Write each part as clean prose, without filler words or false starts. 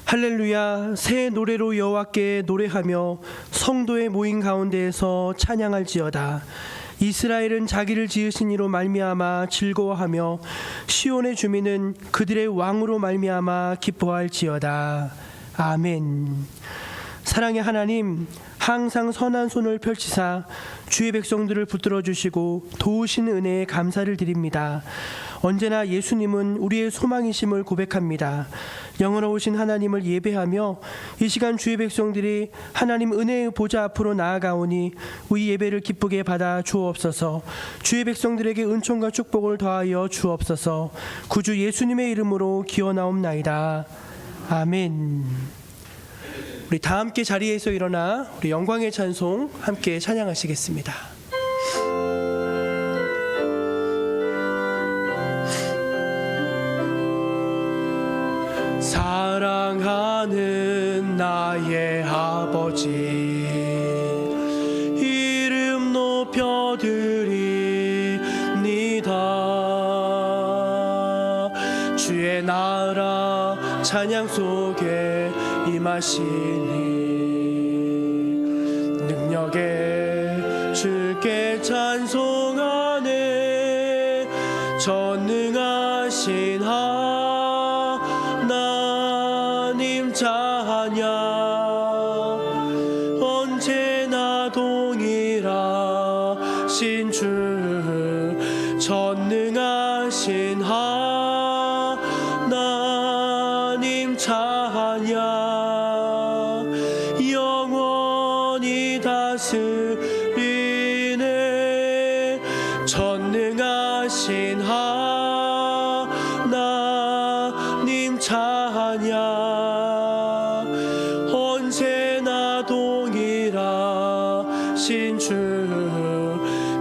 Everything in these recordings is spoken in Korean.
할렐루야. 새 노래로 여호와께 노래하며 성도의 모임 가운데에서 찬양할지어다. 이스라엘은 자기를 지으신 이로 말미암아 즐거워하며 시온의 주민은 그들의 왕으로 말미암아 기뻐할지어다. 아멘. 사랑의 하나님, 항상 선한 손을 펼치사 주의 백성들을 붙들어 주시고 도우신 은혜에 감사를 드립니다. 언제나 예수님은 우리의 소망이심을 고백합니다. 영원하신 하나님을 예배하며 이 시간 주의 백성들이 하나님 은혜의 보좌 앞으로 나아가오니 우리 예배를 기쁘게 받아 주옵소서. 주의 백성들에게 은총과 축복을 더하여 주옵소서. 구주 예수님의 이름으로 기원하옵나이다. 아멘. 우리 다 함께 자리에서 일어나 우리 영광의 찬송 함께 찬양하시겠습니다. 사랑하는 나의 아버지, 이름 높여드립니다. 주의 나라 찬양 속에 임하시니 능력에 주께 찬송하네. 전능하신 하나님 찬양, 언제나 동일하신 주. 전능하신 하나님 찬양, 영원히 다스리네. 전능하신 하나님 찬양, 언제나 동일하신 주.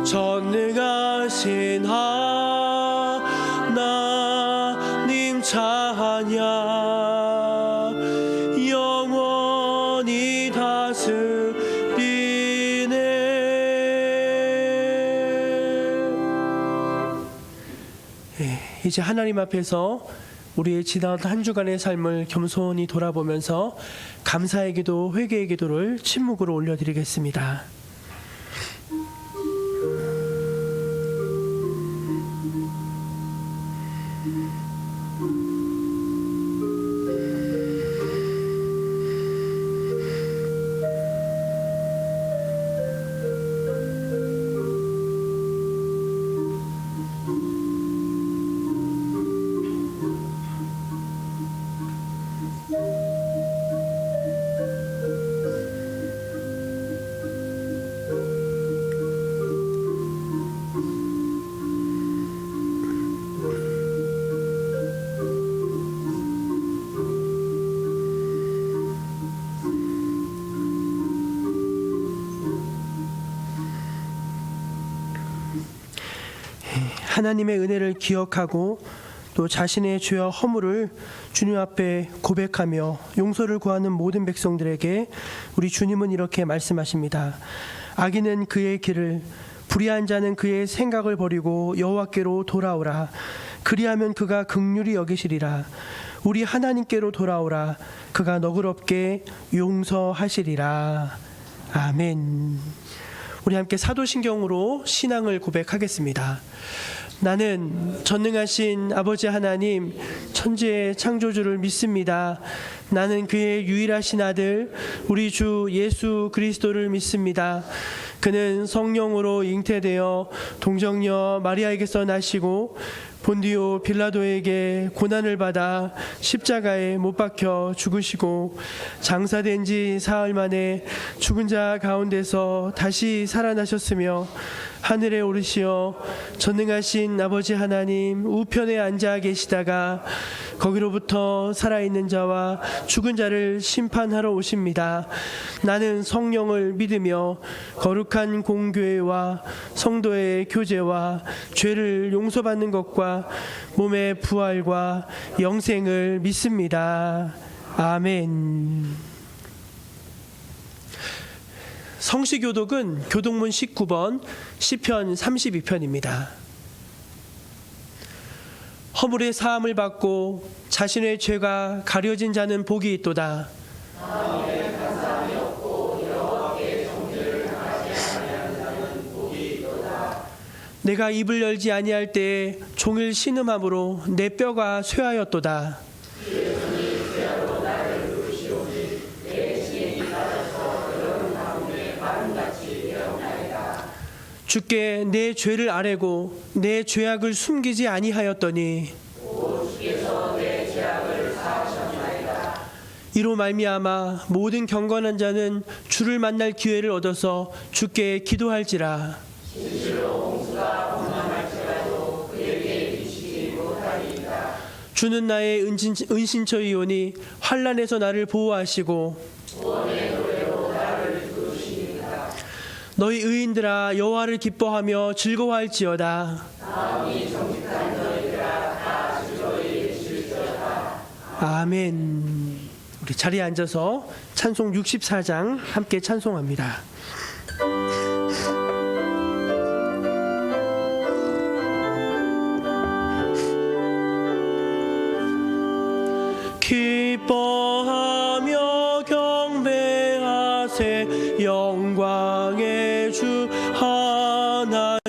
전능하신 하나님 찬양, 영원히 다스리네. 이제 하나님 앞에서 우리의 지난 한 주간의 삶을 겸손히 돌아보면서 감사의 기도, 회개의 기도를 침묵으로 올려드리겠습니다. 하나님의 은혜를 기억하고 또 자신의 죄와 허물을 주님 앞에 고백하며 용서를 구하는 모든 백성들에게 우리 주님은 이렇게 말씀하십니다. 악인은 그의 길을, 불의한 자는 그의 생각을 버리고 여호와께로 돌아오라. 그리하면 그가 긍휼히 여기시리라. 우리 하나님께로 돌아오라. 그가 너그럽게 용서하시리라. 아멘. 우리 함께 사도신경으로 신앙을 고백하겠습니다. 나는 전능하신 아버지 하나님, 천지의 창조주를 믿습니다. 나는 그의 유일하신 아들 우리 주 예수 그리스도를 믿습니다. 그는 성령으로 잉태되어 동정녀 마리아에게서 나시고 본디오 빌라도에게 고난을 받아 십자가에 못 박혀 죽으시고 장사된 지 사흘 만에 죽은 자 가운데서 다시 살아나셨으며 하늘에 오르시어 전능하신 아버지 하나님 우편에 앉아 계시다가 거기로부터 살아있는 자와 죽은 자를 심판하러 오십니다. 나는 성령을 믿으며 거룩한 공교회와 성도의 교제와 죄를 용서받는 것과 몸의 부활과 영생을 믿습니다. 아멘. 성시교독은 교독문 19번 시편 32편입니다. 허물의 사함을 받고 자신의 죄가 가려진 자는 복이 있도다. 내가 입을 열지 아니할 때에 종일 신음함으로 내 뼈가 쇠하였도다. 주께 내 죄를 아뢰고 내 죄악을 숨기지 아니하였더니 이로 말미암아 모든 경건한 자는 주를 만날 기회를 얻어서 주께 기도할지라. 주는 나의 은신처이오니 환난에서 나를 보호하시고 너희 의인들아 여호와를 기뻐하며 즐거워할지어다. 아멘. 우리 자리에 앉아서 찬송 64장 함께 찬송합니다. 기뻐하며 경배하세 영광의 주 하나님.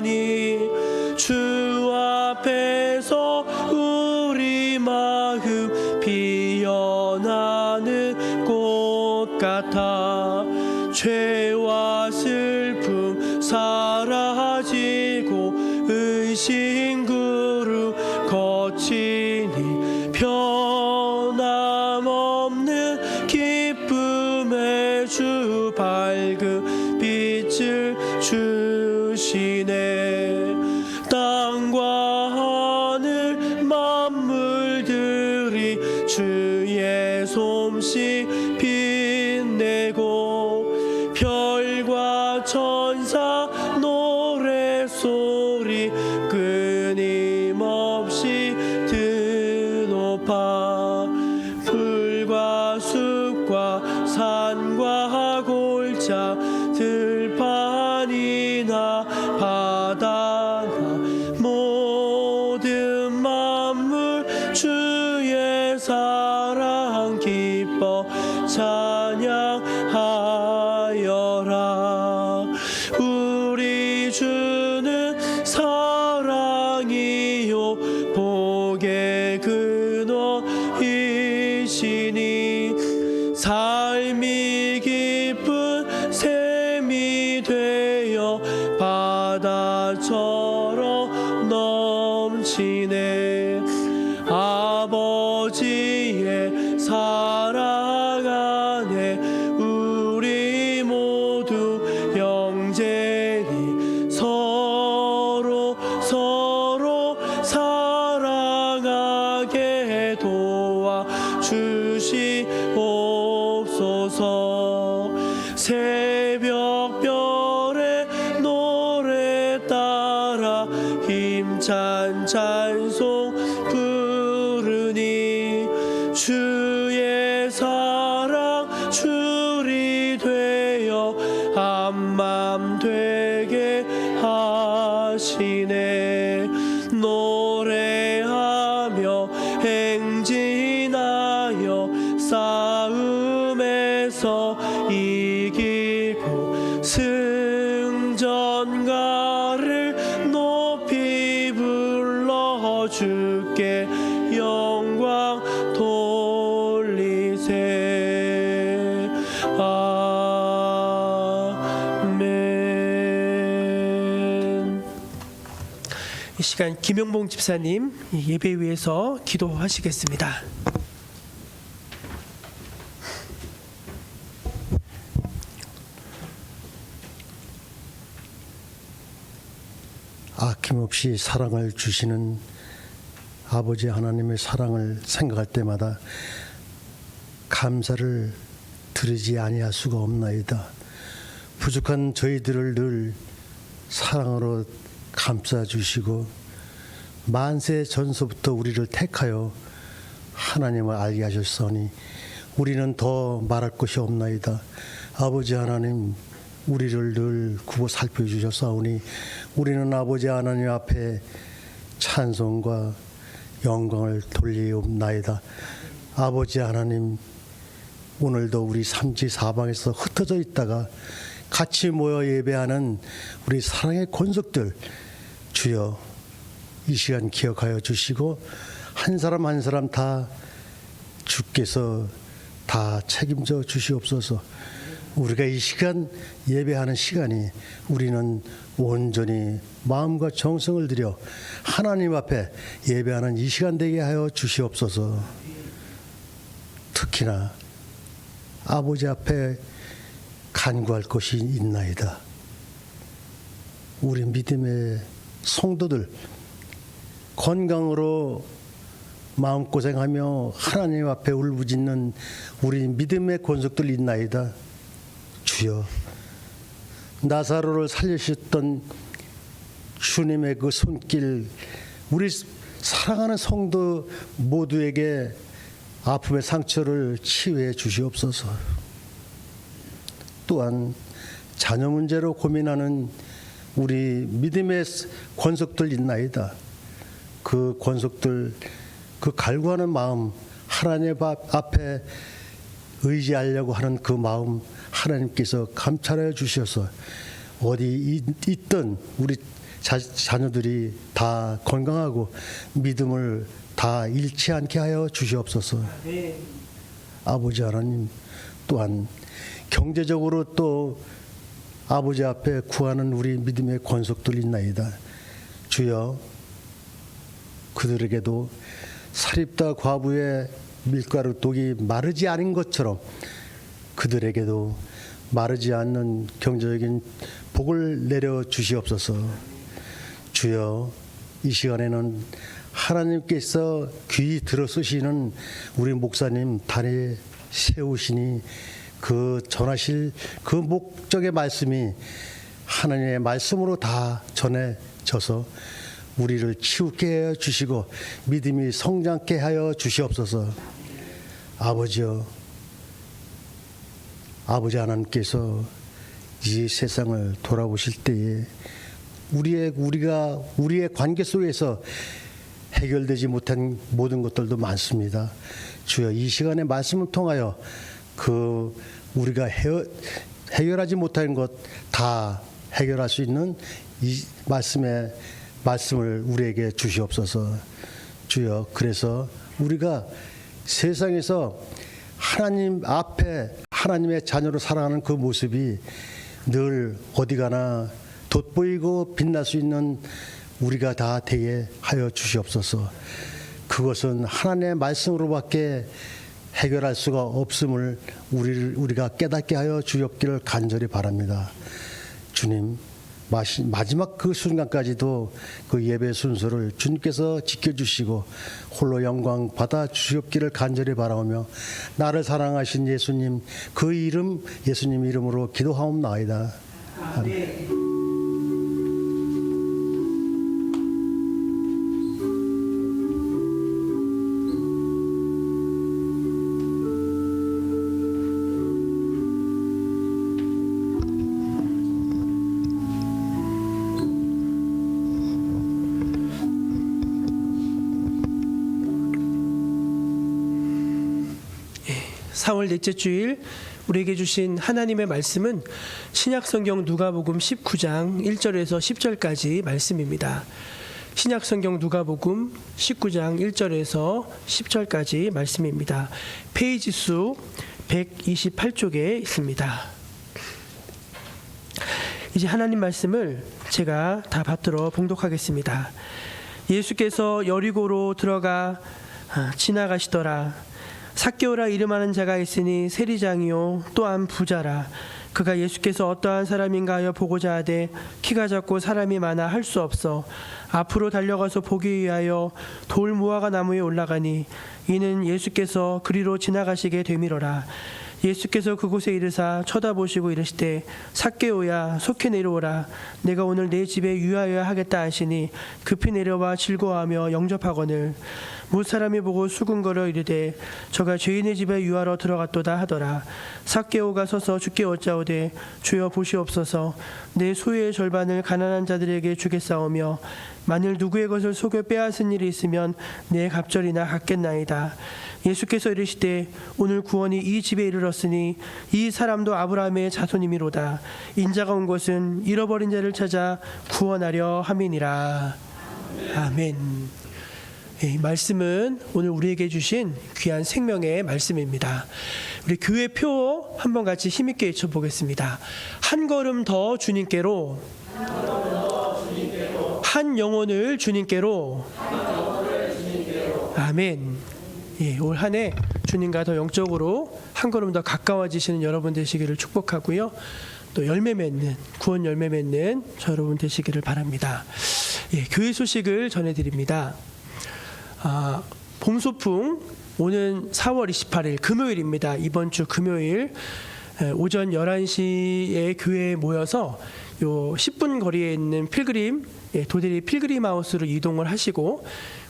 주 앞에서 우리 마음 피어나는 꽃 같아. 죄와 슬픔 사라지고 의심 구름 거치니 변함없는 기쁨의 주 밝은 빛을 주시네. 땅과 하늘 만물들이 주의 솜씨 빛내고 별과 천사 노래소리 끊임없이 드높아. 풀과 숲과 산과 골짜 들판이나 바다나 모든 만물 주의 사랑 기뻐 찬양하여라. 우리 주는 사랑이요 복의 근원이시니 삶이 깊은 샘이 되어 바다처럼 넘치네. 아버지의 사랑 안에 우리 모두 영제니 서로 사랑하게 도와주시옵소서. 새벽별의 노래 따라 힘찬 찬송 부르니 주의 사랑 줄이 되어 한맘 되게 하시네. 노래하며 행진하여 싸움에서 이기고 승전가를 높이 불러 주께 영광 돌리세. 아멘. 이 시간 김영봉 집사님 예배 위에서 기도하시겠습니다. 아낌없이 사랑을 주시는 아버지 하나님의 사랑을 생각할 때마다 감사를 드리지 아니할 수가 없나이다. 부족한 저희들을 늘 사랑으로 감싸주시고 만세 전서부터 우리를 택하여 하나님을 알게 하셨으니 우리는 더 말할 것이 없나이다. 아버지 하나님, 우리를 늘 굽어 살펴주셨사오니 우리는 아버지 하나님 앞에 찬송과 영광을 돌리옵나이다. 아버지 하나님, 오늘도 우리 삼지 사방에서 흩어져 있다가 같이 모여 예배하는 우리 사랑의 권속들, 주여 이 시간 기억하여 주시고 한 사람 한 사람 다 주께서 다 책임져 주시옵소서. 우리가 이 시간 예배하는 시간이 우리는 온전히 마음과 정성을 들여 하나님 앞에 예배하는 이 시간 되게 하여 주시옵소서. 특히나 아버지 앞에 간구할 것이 있나이다. 우리 믿음의 성도들 건강으로 마음고생하며 하나님 앞에 울부짖는 우리 믿음의 권속들 있나이다. 주여, 나사로를 살리셨던 주님의 그 손길, 우리 사랑하는 성도 모두에게 아픔의 상처를 치유해 주시옵소서. 또한 자녀 문제로 고민하는 우리 믿음의 권속들 있나이다. 그 권속들, 그 갈구하는 마음, 하나님 앞에 의지하려고 하는 그 마음 하나님께서 감찰하여 주셔서 어디 있던 우리 자녀들이 다 건강하고 믿음을 다 잃지 않게 하여 주시옵소서. 아버지 하나님, 또한 경제적으로 또 아버지 앞에 구하는 우리 믿음의 권속들 있나이다. 주여, 그들에게도 사립다 과부의 밀가루 독이 마르지 않은 것처럼 그들에게도 마르지 않는 경제적인 복을 내려 주시옵소서. 주여, 이 시간에는 하나님께서 귀 들어쓰시는 우리 목사님 단에 세우시니 그 전하실 그 목적의 말씀이 하나님의 말씀으로 다 전해져서 우리를 치우게 하여 주시고 믿음이 성장케 하여 주시옵소서. 아버지여, 아버지 하나님께서 이 세상을 돌아보실 때에 우리의 관계 속에서 해결되지 못한 모든 것들도 많습니다. 주여, 이 시간에 말씀을 통하여 그 우리가 해결하지 못한 것 다 해결할 수 있는 이 말씀을 우리에게 주시옵소서. 주여, 그래서 우리가 세상에서 하나님 앞에 하나님의 자녀로 살아가는 그 모습이 늘 어디 가나 돋보이고 빛날 수 있는 우리가 다 되게 하여 주시옵소서. 그것은 하나님의 말씀으로밖에 해결할 수가 없음을 우리가 깨닫게 하여 주옵기를 간절히 바랍니다. 주님, 마지막 그 순간까지도 그 예배 순서를 주님께서 지켜주시고 홀로 영광 받아 주옵기를 간절히 바라오며 나를 사랑하신 예수님, 그 이름 예수님 이름으로 기도하옵나이다. 아멘. 사월 넷째 주일 우리에게 주신 하나님의 말씀은 신약성경 누가복음 19장 1절에서 10절까지 말씀입니다. 신약성경 누가복음 19장 1절에서 10절까지 말씀입니다. 페이지 수 128쪽에 있습니다. 이제 하나님 말씀을 제가 다 받들어 봉독하겠습니다. 예수께서 여리고로 들어가 지나가시더라. 삭개오라 이름하는 자가 있으니 세리장이요 또한 부자라. 그가 예수께서 어떠한 사람인가 하여 보고자 하되 키가 작고 사람이 많아 할 수 없어 앞으로 달려가서 보기 위하여 돌 무화과 나무에 올라가니 이는 예수께서 그리로 지나가시게 되미러라. 예수께서 그곳에 이르사 쳐다보시고 이르시되 삭개오야 속히 내려오라 내가 오늘 내 집에 유하여야 하겠다 하시니 급히 내려와 즐거워하며 영접하거늘 무사람이 보고 수군거려 이르되 저가 죄인의 집에 유하러 들어갔도다 하더라. 삭개오가 서서 주께 어짜오되 주여 보시옵소서 내 소유의 절반을 가난한 자들에게 주겠사오며 만일 누구의 것을 속여 빼앗은 일이 있으면 내 갑절이나 갚겠나이다. 예수께서 이르시되 오늘 구원이 이 집에 이르렀으니 이 사람도 아브라함의 자손이미로다. 인자가 온 것은 잃어버린 자를 찾아 구원하려 함이니라. 아멘. 이 말씀은 오늘 우리에게 주신 귀한 생명의 말씀입니다. 우리 교회 표 한번 같이 힘있게 외쳐보겠습니다. 한 걸음 더 주님께로, 한 영혼을 주님께로. 아멘. 예, 올 한 해 주님과 더 영적으로 한 걸음 더 가까워지시는 여러분 되시기를 축복하고요. 또 열매 맺는, 구원 열매 맺는 저 여러분 되시기를 바랍니다. 예, 교회 소식을 전해드립니다. 봄 소풍 오는 4월 28일 금요일입니다. 이번 주 금요일 오전 11시에 교회에 모여서 요 10분 거리에 있는 필그림 도대리 필그림 하우스로 이동을 하시고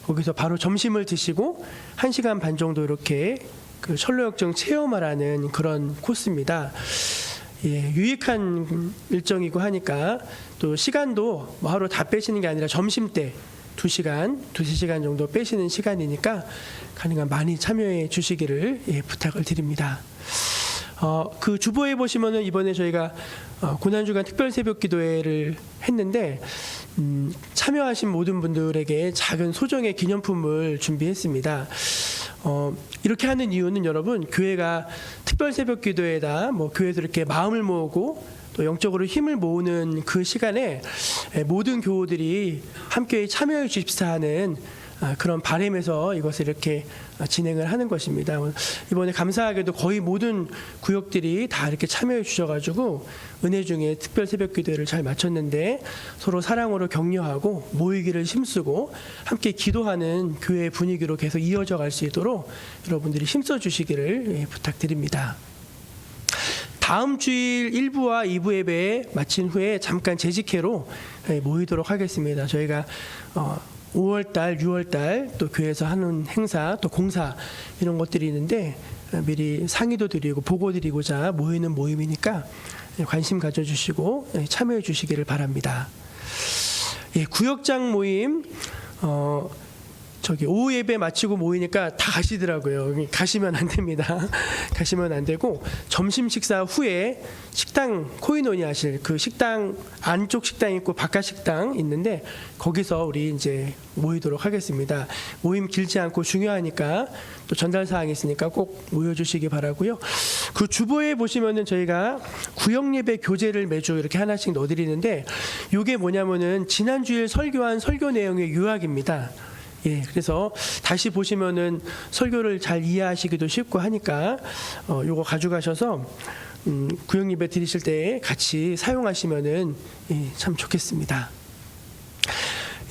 거기서 바로 점심을 드시고 1시간 반 정도 이렇게 그 철로역정 체험하라는 그런 코스입니다. 예, 유익한 일정이고 하니까 또 시간도 뭐 하루 다 빼시는 게 아니라 점심 때 2시간, 2-3시간 정도 빼시는 시간이니까 가능한 많이 참여해 주시기를 부탁을 드립니다. 그 주보에 보시면은 이번에 저희가 고난주간 특별 새벽 기도회를 했는데 참여하신 모든 분들에게 작은 소정의 기념품을 준비했습니다. 이렇게 하는 이유는 여러분 교회가 특별 새벽 기도회다 뭐 교회에서 이렇게 마음을 모으고 또 영적으로 힘을 모으는 그 시간에 모든 교우들이 함께 참여해 주십사 하는 그런 바람에서 이것을 이렇게 진행을 하는 것입니다. 이번에 감사하게도 거의 모든 구역들이 다 이렇게 참여해 주셔가지고 은혜 중에 특별 새벽 기도회를 잘 마쳤는데 서로 사랑으로 격려하고 모이기를 힘쓰고 함께 기도하는 교회 분위기로 계속 이어져 갈 수 있도록 여러분들이 힘써 주시기를 부탁드립니다. 다음 주일 1부와 2부 예배 마친 후에 잠깐 재직회로 모이도록 하겠습니다. 저희가 5월달, 6월달 또 교회에서 하는 행사, 또 공사 이런 것들이 있는데 미리 상의도 드리고 보고 드리고자 모이는 모임이니까 관심 가져주시고 참여해 주시기를 바랍니다. 예, 구역장 모임 저기 오후 예배 마치고 모이니까 다 가시더라고요. 가시면 안 됩니다. 가시면 안 되고 점심 식사 후에 식당 코인원이 하실 그 식당 안쪽 식당 있고 바깥 식당 있는데 거기서 우리 이제 모이도록 하겠습니다. 모임 길지 않고 중요하니까 또 전달 사항이 있으니까 꼭 모여주시기 바라고요. 그 주보에 보시면은 저희가 구역 예배 교재를 매주 이렇게 하나씩 넣어드리는데 이게 뭐냐면은 지난 주일 설교한 설교 내용의 요약입니다. 예, 그래서 다시 보시면은 설교를 잘 이해하시기도 쉽고 하니까 요거 가져가셔서 구역 예배 드리실 때 같이 사용하시면은 참 좋겠습니다.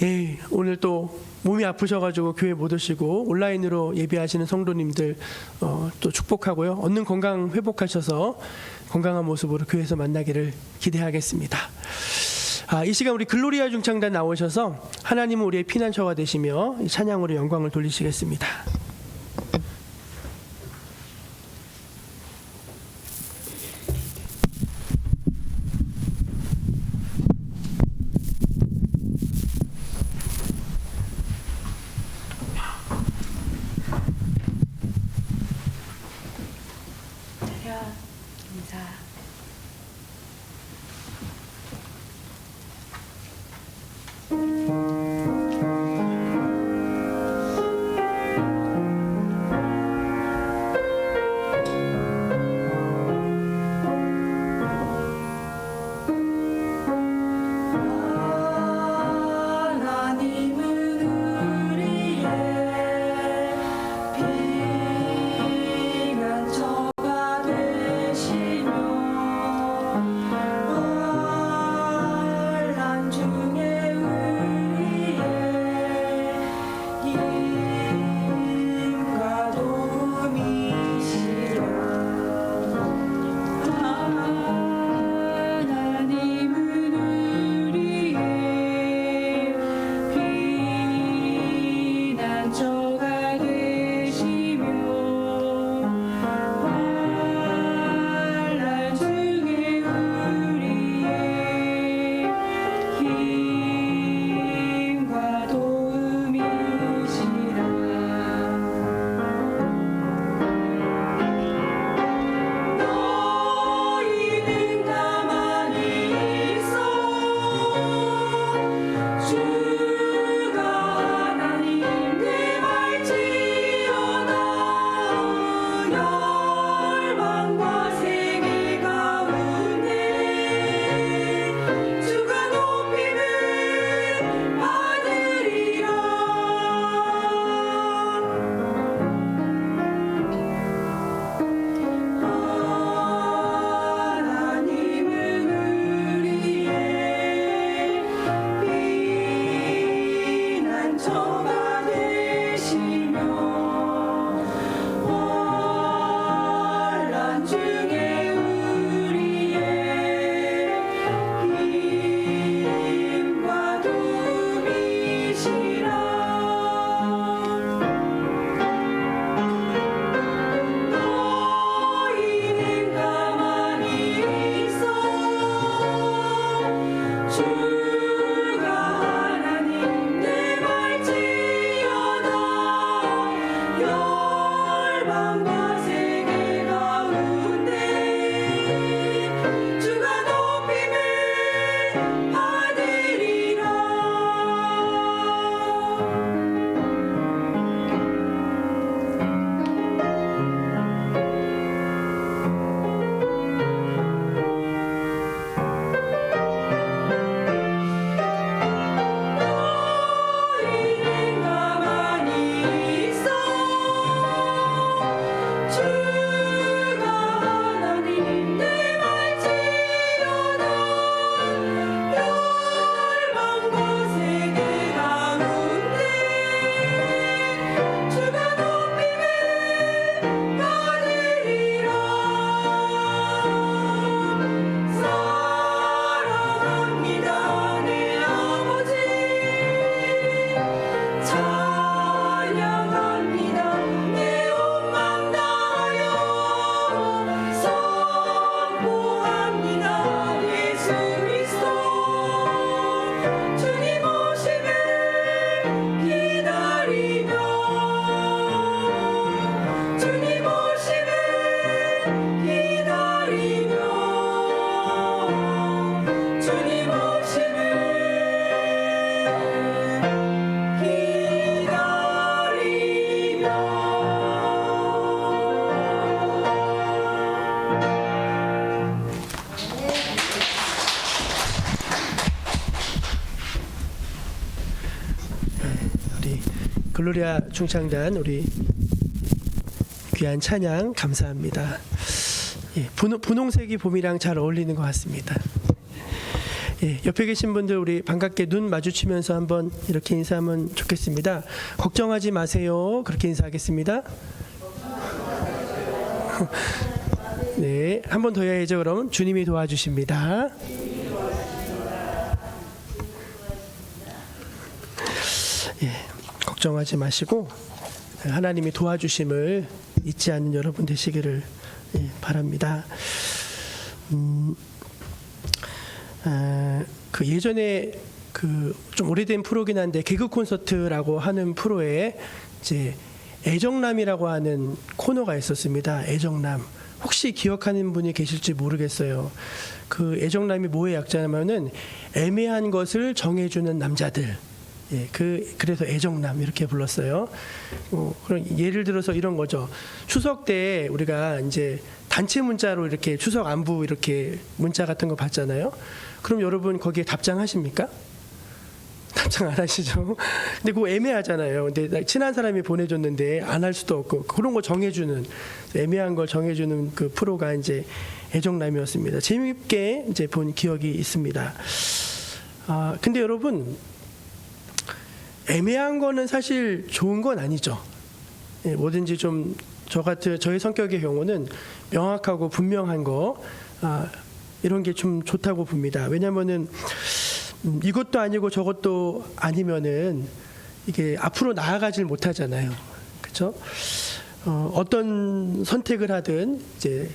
예, 오늘 또 몸이 아프셔가지고 교회 못 오시고 온라인으로 예배하시는 성도님들 또 축복하고요. 얻는 건강 회복하셔서 건강한 모습으로 교회에서 만나기를 기대하겠습니다. 이 시간 우리 글로리아 중창단 나오셔서 하나님은 우리의 피난처가 되시며 이 찬양으로 영광을 돌리시겠습니다. 인사. 피난처가 되시며 글로리아 중창단 우리 귀한 찬양 감사합니다. 예, 분홍색이 봄이랑 잘 어울리는 것 같습니다. 예, 옆에 계신 분들 우리 반갑게 눈 마주치면서 한번 이렇게 인사하면 좋겠습니다. 걱정하지 마세요. 그렇게 인사하겠습니다. 네, 한 번 더 해야죠. 그럼 주님이 도와주십니다. 예, 걱정하지 마시고 하나님이 도와주심을 잊지 않는 여러분 되시기를 바랍니다. 그 예전에 그 좀 오래된 프로긴 한데 개그 콘서트라고 하는 프로에 이제 애정남이라고 하는 코너가 있었습니다. 애정남. 혹시 기억하는 분이 계실지 모르겠어요. 그 애정남이 뭐의 약자냐면은 애매한 것을 정해주는 남자들. 예, 그래서 애정남 이렇게 불렀어요. 그럼 예를 들어서 이런 거죠. 추석 때 우리가 이제 단체 문자로 이렇게 추석 안부 이렇게 문자 같은 거 받잖아요. 그럼 여러분 거기에 답장하십니까? 답장 안 하시죠? 근데 그거 애매하잖아요. 근데 친한 사람이 보내줬는데 안 할 수도 없고 그런 거 정해주는 애매한 걸 정해주는 그 프로가 이제 애정남이었습니다. 재미있게 이제 본 기억이 있습니다. 근데 여러분 애매한 거는 사실 좋은 건 아니죠. 예, 뭐든지 좀 저의 성격의 경우는 명확하고 분명한 거 이런 게 좀 좋다고 봅니다. 왜냐하면은 이것도 아니고 저것도 아니면은 이게 앞으로 나아가질 못하잖아요. 그렇죠? 어떤 선택을 하든 이제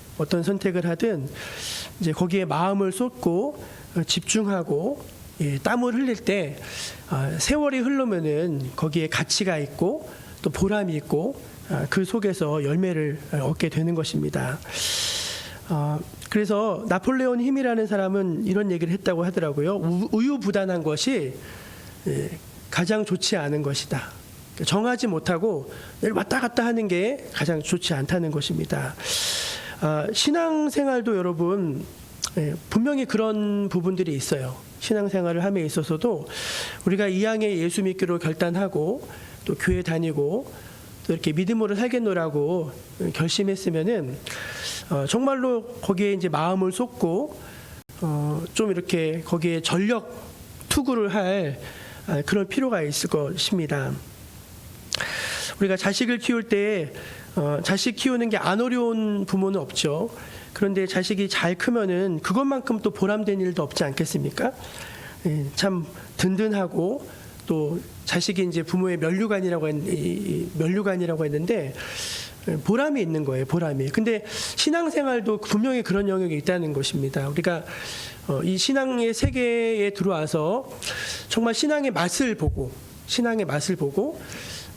거기에 마음을 쏟고 집중하고 땀을 흘릴 때 세월이 흐르면은 거기에 가치가 있고 또 보람이 있고 그 속에서 열매를 얻게 되는 것입니다. 그래서 나폴레온 힘이라는 사람은 이런 얘기를 했다고 하더라고요. 우유부단한 것이 가장 좋지 않은 것이다. 정하지 못하고 왔다 갔다 하는 게 가장 좋지 않다는 것입니다. 신앙생활도 여러분 분명히 그런 부분들이 있어요. 신앙생활을 함에 있어서도 우리가 이왕에 예수 믿기로 결단하고 또 교회 다니고 또 이렇게 믿음으로 살겠노라고 결심했으면은 정말로 거기에 이제 마음을 쏟고 좀 이렇게 거기에 전력 투구를 할 그런 필요가 있을 것입니다. 우리가 자식을 키울 때 자식 키우는 게 안 어려운 부모는 없죠. 그런데 자식이 잘 크면은 그것만큼 또 보람된 일도 없지 않겠습니까? 참 든든하고 또 자식이 이제 부모의 면류관이라고 했는데 보람이 있는 거예요. 보람이. 근데 신앙생활도 분명히 그런 영역이 있다는 것입니다. 우리가 이 신앙의 세계에 들어와서 정말 신앙의 맛을 보고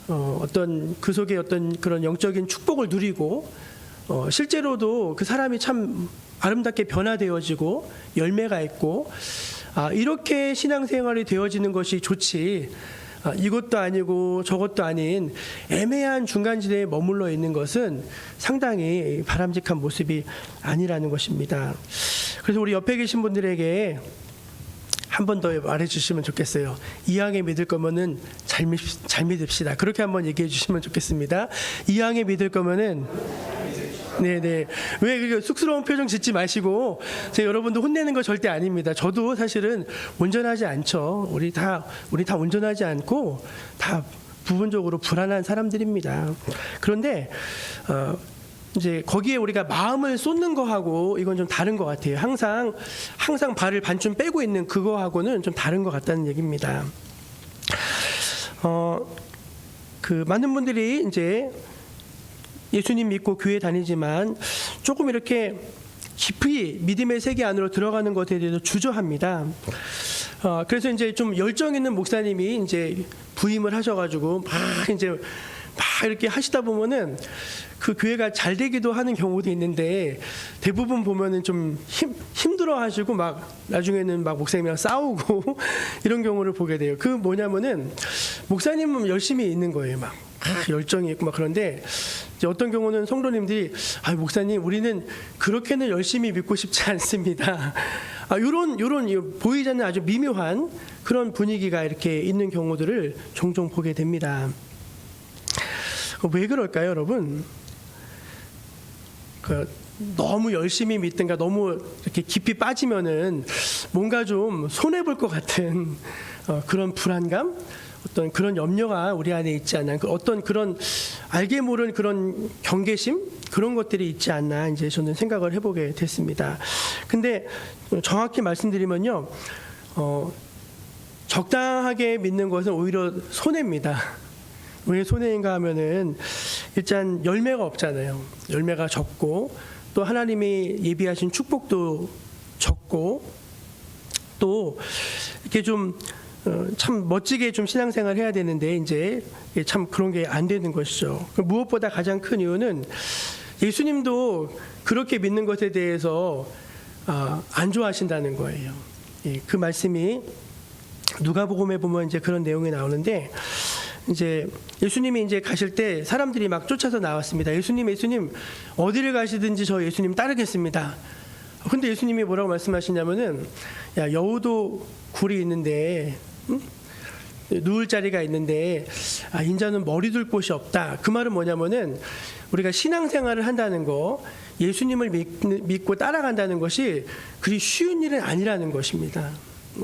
어떤 그 속에 어떤 그런 영적인 축복을 누리고 실제로도 그 사람이 참 아름답게 변화되어지고 열매가 있고 이렇게 신앙생활이 되어지는 것이 좋지 이것도 아니고 저것도 아닌 애매한 중간지대에 머물러 있는 것은 상당히 바람직한 모습이 아니라는 것입니다. 그래서 우리 옆에 계신 분들에게 한 번 더 말해주시면 좋겠어요. 이왕에 믿을 거면은 잘 믿읍시다. 그렇게 한번 얘기해 주시면 좋겠습니다. 이왕에 믿을 거면은 네네. 왜 그렇게 쑥스러운 표정 짓지 마시고 제가 여러분도 혼내는 거 절대 아닙니다. 저도 사실은 온전하지 않죠. 우리 다 온전하지 않고 다 부분적으로 불안한 사람들입니다. 그런데 이제 거기에 우리가 마음을 쏟는 거하고 이건 좀 다른 것 같아요. 항상 발을 반쯤 빼고 있는 그거하고는 좀 다른 것 같다는 얘기입니다. 그 많은 분들이 이제 예수님 믿고 교회 다니지만 조금 이렇게 깊이 믿음의 세계 안으로 들어가는 것에 대해서 주저합니다. 그래서 이제 좀 열정 있는 목사님이 이제 부임을 하셔가지고 막 이렇게 하시다 보면은 그 교회가 잘 되기도 하는 경우도 있는데 대부분 보면은 좀 힘들어하시고 막 나중에는 막 목사님이랑 싸우고 이런 경우를 보게 돼요. 그 뭐냐면은 목사님은 열심히 있는 거예요. 막 열정이 있고 막 그런데 이제 어떤 경우는 성도님들이 목사님 우리는 그렇게는 열심히 믿고 싶지 않습니다. 요런 보이지 않는 아주 미묘한 그런 분위기가 이렇게 있는 경우들을 종종 보게 됩니다. 왜 그럴까요, 여러분? 너무 열심히 믿든가 너무 이렇게 깊이 빠지면은 뭔가 좀 손해 볼 것 같은 그런 불안감, 어떤 그런 염려가 우리 안에 있지 않나, 어떤 그런 알게 모른 그런 경계심, 그런 것들이 있지 않나 이제 저는 생각을 해보게 됐습니다. 근데 정확히 말씀드리면요, 적당하게 믿는 것은 오히려 손해입니다. 왜 손해인가 하면은 일단 열매가 없잖아요. 열매가 적고, 또 하나님이 예비하신 축복도 적고, 또 이렇게 좀 참 멋지게 좀 신앙생활 해야 되는데 이제 참 그런 게 안 되는 것이죠. 무엇보다 가장 큰 이유는 예수님도 그렇게 믿는 것에 대해서 안 좋아하신다는 거예요. 그 말씀이 누가복음에 보면 이제 그런 내용이 나오는데, 이제 예수님이 이제 가실 때 사람들이 막 쫓아서 나왔습니다. 예수님 어디를 가시든지 저 예수님 따르겠습니다. 근데 예수님이 뭐라고 말씀하시냐면은, 야, 여우도 굴이 있는데, 응? 누울 자리가 있는데 인자는 머리 둘 곳이 없다. 그 말은 뭐냐면은 우리가 신앙생활을 한다는 거, 예수님을 믿고 따라간다는 것이 그리 쉬운 일은 아니라는 것입니다.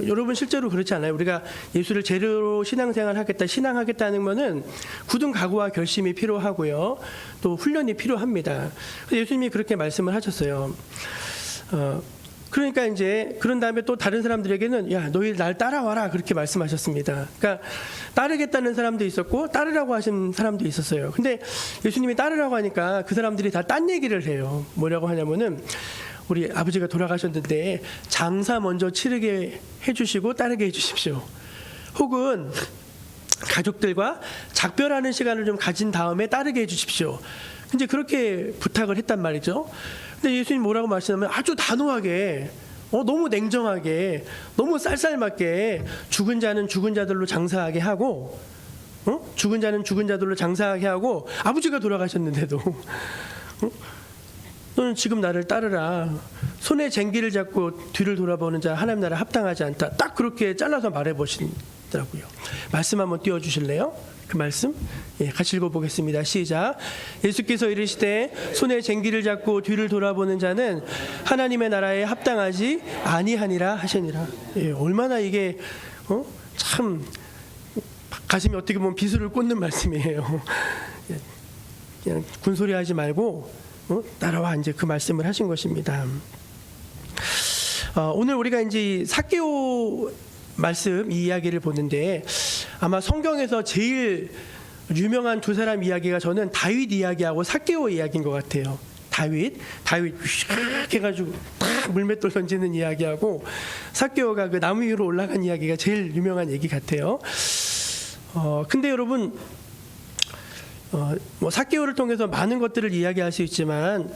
여러분 실제로 그렇지 않아요? 우리가 예수를 제대로 신앙생활 하겠다, 신앙하겠다는 것은 굳은 각오와 결심이 필요하고요, 또 훈련이 필요합니다. 예수님이 그렇게 말씀을 하셨어요. 그러니까 이제 그런 다음에 또 다른 사람들에게는 야, 너희 날 따라와라, 그렇게 말씀하셨습니다. 그러니까 따르겠다는 사람도 있었고 따르라고 하신 사람도 있었어요. 근데 예수님이 따르라고 하니까 그 사람들이 다 딴 얘기를 해요. 뭐라고 하냐면은, 우리 아버지가 돌아가셨는데 장사 먼저 치르게 해주시고 따르게 해주십시오. 혹은 가족들과 작별하는 시간을 좀 가진 다음에 따르게 해주십시오. 이제 그렇게 부탁을 했단 말이죠. 근데 예수님 뭐라고 말씀하면 아주 단호하게, 너무 냉정하게, 너무 쌀쌀맞게 죽은 자는 죽은 자들로 장사하게 하고, 죽은 자는 죽은 자들로 장사하게 하고, 아버지가 돌아가셨는데도 너는 지금 나를 따르라. 손에 쟁기를 잡고 뒤를 돌아보는 자 하나님 나라 합당하지 않다. 딱 그렇게 잘라서 말해보시더라고요. 말씀 한번 띄워주실래요? 그 말씀 같이 읽어보겠습니다. 시작. 예수께서 이르시되 손에 쟁기를 잡고 뒤를 돌아보는 자는 하나님의 나라에 합당하지 아니하니라 하시니라. 얼마나 이게 참 가슴이 어떻게 보면 비수를 꽂는 말씀이에요. 그냥 군소리 하지 말고 따라와, 이제 그 말씀을 하신 것입니다. 오늘 우리가 이제 삭개오 말씀, 이 이야기를 보는데 아마 성경에서 제일 유명한 두 사람 이야기가 저는 다윗 이야기하고 삭개오 이야기인 것 같아요. 다윗 휙 해가지고 딱 물맷돌 던지는 이야기하고, 삭개오가 그 나무 위로 올라간 이야기가 제일 유명한 얘기 같아요. 근데 여러분, 뭐 삭개오를 통해서 많은 것들을 이야기할 수 있지만,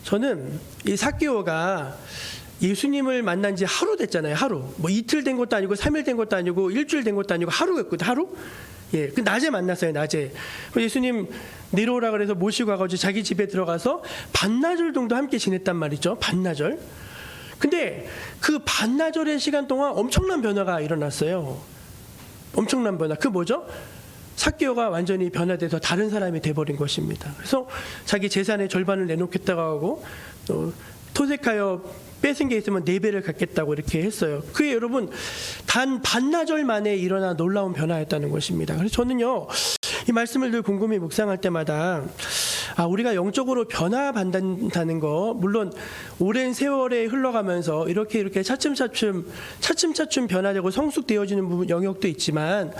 저는 이 삭개오가 예수님을 만난 지 하루 됐잖아요. 하루. 뭐 이틀 된 것도 아니고 3일 된 것도 아니고 일주일 된 것도 아니고 하루였거든. 하루. 그 낮에 만났어요. 낮에. 예수님 내려오라 그래서 모시고 가가지고 자기 집에 들어가서 반나절 정도 함께 지냈단 말이죠. 반나절. 근데 그 반나절의 시간 동안 엄청난 변화가 일어났어요. 엄청난 변화. 그 뭐죠? 삭개오가 완전히 변화돼서 다른 사람이 돼버린 것입니다. 그래서 자기 재산의 절반을 내놓겠다고 하고, 또 토색하여 뺏은 게 있으면 4배를 갖겠다고 이렇게 했어요. 그게 여러분 단 반나절 만에 일어난 놀라운 변화였다는 것입니다. 그래서 저는요, 이 말씀을 늘 곰곰이 묵상할 때마다 우리가 영적으로 변화받는다는 거, 물론 오랜 세월에 흘러가면서 이렇게 차츰차츰 변화되고 성숙되어지는 부분, 영역도 있지만,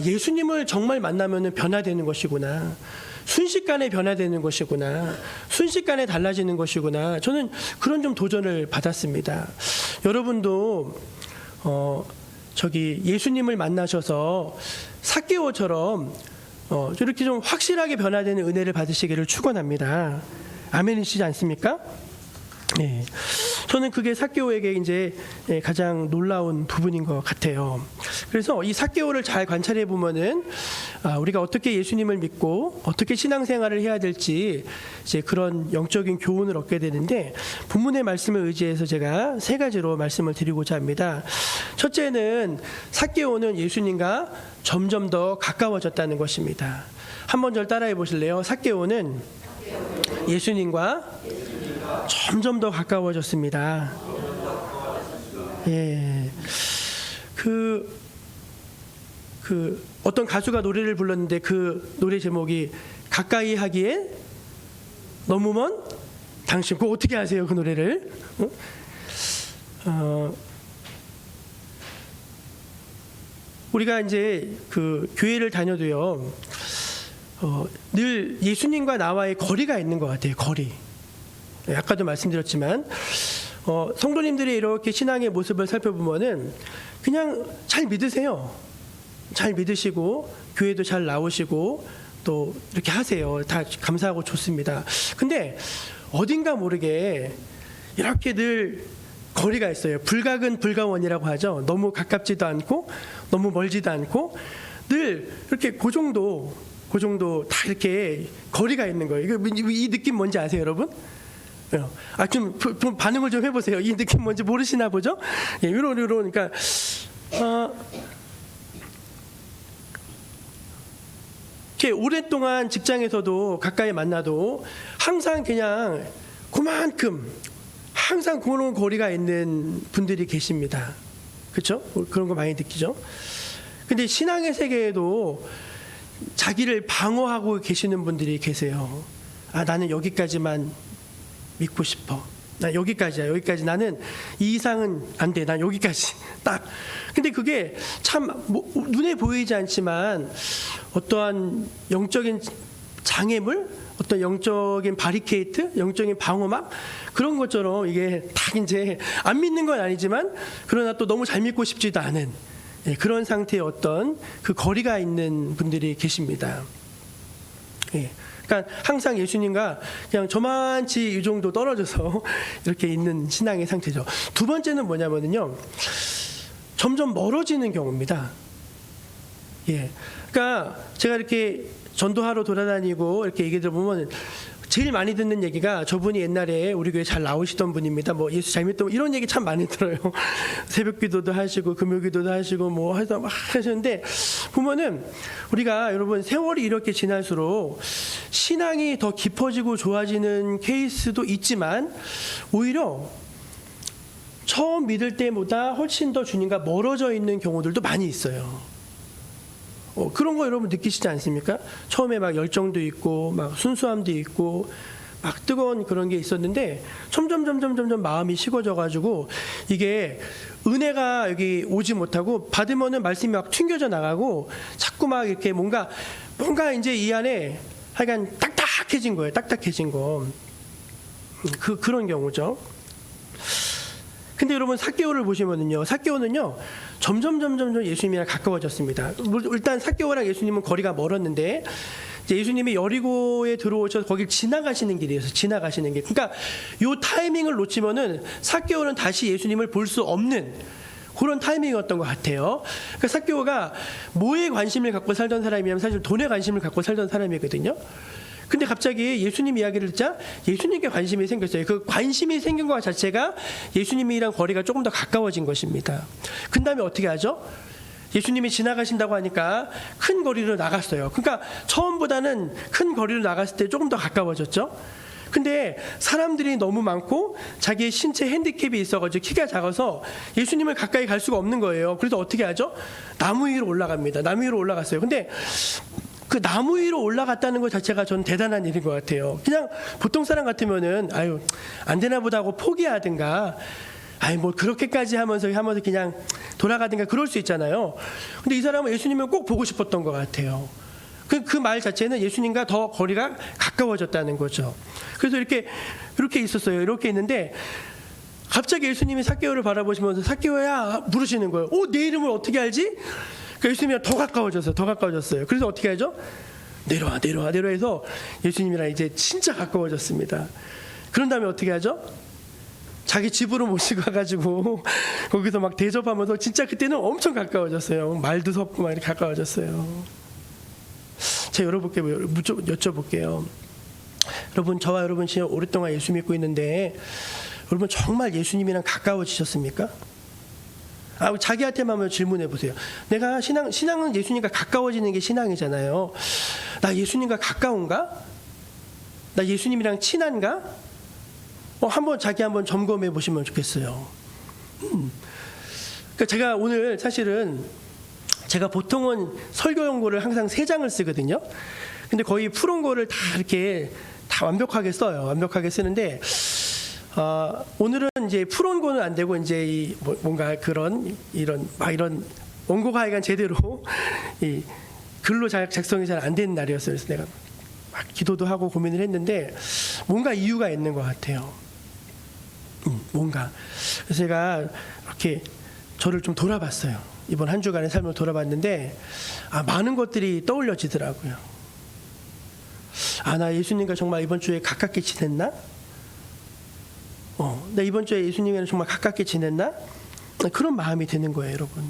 예수님을 정말 만나면 변화되는 것이구나, 순식간에 변화되는 것이구나, 순식간에 달라지는 것이구나, 저는 그런 좀 도전을 받았습니다. 여러분도 예수님을 만나셔서 삭개오처럼 이렇게 좀 확실하게 변화되는 은혜를 받으시기를 축원합니다. 아멘이시지 않습니까? 네, 저는 그게 삭개오에게 이제 가장 놀라운 부분인 것 같아요. 그래서 이 삭개오를 잘 관찰해 보면은 우리가 어떻게 예수님을 믿고 어떻게 신앙생활을 해야 될지 이제 그런 영적인 교훈을 얻게 되는데, 본문의 말씀을 의지해서 제가 세 가지로 말씀을 드리고자 합니다. 첫째는 삭개오는 예수님과 점점 더 가까워졌다는 것입니다. 한번 절 따라해 보실래요? 삭개오는 예수님과 점점 더 가까워졌습니다. 예. 어떤 가수가 노래를 불렀는데 그 노래 제목이 가까이 하기엔 너무 먼 당신. 그거 어떻게 아세요, 그 노래를? 우리가 이제 그 교회를 다녀도요, 늘 예수님과 나와의 거리가 있는 것 같아요. 거리. 아까도 말씀드렸지만 성도님들이 이렇게 신앙의 모습을 살펴보면은 그냥 잘 믿으세요. 잘 믿으시고 교회도 잘 나오시고 또 이렇게 하세요. 다 감사하고 좋습니다. 근데 어딘가 모르게 이렇게 늘 거리가 있어요. 불가근 불가원이라고 하죠. 너무 가깝지도 않고 너무 멀지도 않고 늘 이렇게 그 정도 다 이렇게 거리가 있는 거예요. 이 느낌 뭔지 아세요, 여러분? 좀 반응을 좀 해보세요. 이 느낌 뭔지 모르시나 보죠? 예, 그러니까 이렇게 오랫동안 직장에서도 가까이 만나도 항상 그냥 그만큼 항상 그런 거리가 있는 분들이 계십니다. 그렇죠? 그런 거 많이 느끼죠? 근데 신앙의 세계에도 자기를 방어하고 계시는 분들이 계세요. 나는 여기까지만 믿고 싶어. 나 여기까지야. 여기까지. 나는 이 이상은 안 돼. 난 여기까지. 딱. 근데 그게 참 눈에 보이지 않지만 어떠한 영적인 장애물, 어떤 영적인 바리케이트, 영적인 방어막 그런 것처럼 이게 딱 이제 안 믿는 건 아니지만 그러나 또 너무 잘 믿고 싶지도 않은 그런 상태의 어떤 그 거리가 있는 분들이 계십니다. 예. 그러니까 항상 예수님과 그냥 저만치 이 정도 떨어져서 이렇게 있는 신앙의 상태죠. 두 번째는 뭐냐면요, 점점 멀어지는 경우입니다. 예. 그러니까 제가 이렇게 전도하러 돌아다니고 이렇게 얘기 들어보면 제일 많이 듣는 얘기가 저분이 옛날에 우리 교회 잘 나오시던 분입니다. 뭐 예수 잘 믿던 이런 얘기 참 많이 들어요. 새벽기도도 하시고 금요기도도 하시고 뭐 해서 막 하시는데 보면은 우리가 여러분 세월이 이렇게 지날수록 신앙이 더 깊어지고 좋아지는 케이스도 있지만 오히려 처음 믿을 때보다 훨씬 더 주님과 멀어져 있는 경우들도 많이 있어요. 그런 거 여러분 느끼시지 않습니까? 처음에 막 열정도 있고 막 순수함도 있고 막 뜨거운 그런 게 있었는데 점점 마음이 식어져가지고 이게 은혜가 여기 오지 못하고 받으면은 말씀이 막 튕겨져 나가고 자꾸 막 이렇게 뭔가 이제 이 안에 하여간 딱딱해진 거예요. 딱딱해진 거. 그런 경우죠. 근데 여러분 삭개오를 보시면은요, 삭개오는요 점점 예수님이랑 가까워졌습니다. 일단 삭개오랑 예수님은 거리가 멀었는데 이제 예수님이 여리고에 들어오셔서 거길 지나가시는 길이어서 지나가시는 길. 그러니까 요 타이밍을 놓치면은 삭개오는 다시 예수님을 볼 수 없는 그런 타이밍이었던 것 같아요. 그러니까 삭개오가 뭐에 관심을 갖고 살던 사람이냐면 사실 돈에 관심을 갖고 살던 사람이거든요. 근데 갑자기 예수님 이야기를 듣자 예수님께 관심이 생겼어요. 그 관심이 생긴 것 자체가 예수님이랑 거리가 조금 더 가까워진 것입니다. 그 다음에 어떻게 하죠? 예수님이 지나가신다고 하니까 큰 거리로 나갔어요. 그러니까 처음보다는 큰 거리로 나갔을 때 조금 더 가까워졌죠. 근데 사람들이 너무 많고 자기의 신체 핸디캡이 있어가지고 키가 작아서 예수님을 가까이 갈 수가 없는 거예요. 그래서 어떻게 하죠? 나무 위로 올라갑니다. 나무 위로 올라갔어요. 근데 그 나무 위로 올라갔다는 것 자체가 저는 대단한 일인 것 같아요. 그냥 보통 사람 같으면은 안 되나 보다 하고 포기하든가 뭐 그렇게까지 하면서 그냥 돌아가든가 그럴 수 있잖아요. 근데 이 사람은 예수님을 꼭 보고 싶었던 것 같아요. 그 말 자체는 예수님과 더 거리가 가까워졌다는 거죠. 그래서 이렇게 있었어요. 이렇게 있는데 갑자기 예수님이 삭개오를 바라보시면서 삭개오야 부르시는 거예요. 내 이름을 어떻게 알지? 예수님이랑 더 가까워졌어요. 그래서 어떻게 하죠? 내려와 해서 예수님이랑 이제 진짜 가까워졌습니다. 그런 다음에 어떻게 하죠? 자기 집으로 모시고 가가지고 거기서 막 대접하면서 진짜 그때는 엄청 가까워졌어요. 말도 섞고 막 이렇게 가까워졌어요. 제가 여러분께 여쭤볼게요. 여러분, 저와 여러분 진짜 오랫동안 예수 믿고 있는데 여러분 정말 예수님이랑 가까워지셨습니까? 자기한테만 한번 질문해 보세요. 내가 신앙은 예수님과 가까워지는 게 신앙이잖아요. 나 예수님과 가까운가? 나 예수님이랑 친한가? 한번 자기 한번 점검해 보시면 좋겠어요. 그러니까 제가 오늘 사실은 제가 보통은 설교 연구를 항상 3장을 쓰거든요. 근데 거의 푸른 거를 다 이렇게 다 완벽하게 써요. 완벽하게 쓰는데 오늘은 이제 푸른 거는 안 되고 이제 뭔가 이런 원고가 하여간 제대로 이 글로 작성이 잘 안 되는 날이었어요. 그래서 내가 막 기도도 하고 고민을 했는데 뭔가 이유가 있는 것 같아요. 뭔가. 그래서 제가 이렇게 저를 좀 돌아봤어요. 이번 한 주간의 삶을 돌아봤는데 많은 것들이 떠올려지더라고요. 나 예수님과 정말 이번 주에 가깝게 지냈나? 나 이번 주에 예수님이랑 정말 가깝게 지냈나? 그런 마음이 드는 거예요, 여러분.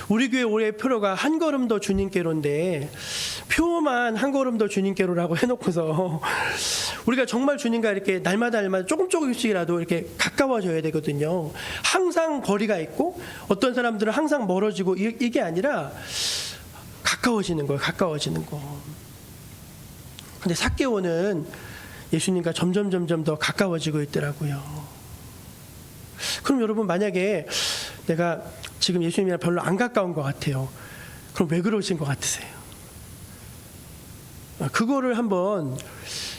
우리 교회 올해 표로가 한 걸음 더 주님께로인데 표만 한 걸음 더 주님께로라고 해놓고서 우리가 정말 주님과 이렇게 날마다 조금씩이라도 이렇게 가까워져야 되거든요. 항상 거리가 있고 어떤 사람들은 항상 멀어지고 이게 아니라 가까워지는 거예요. 가까워지는 거. 근데 삭개오는 예수님과 점점 더 가까워지고 있더라고요. 그럼 여러분, 만약에 내가 지금 예수님이랑 별로 안 가까운 것 같아요. 그럼 왜 그러신 것 같으세요? 그거를 한번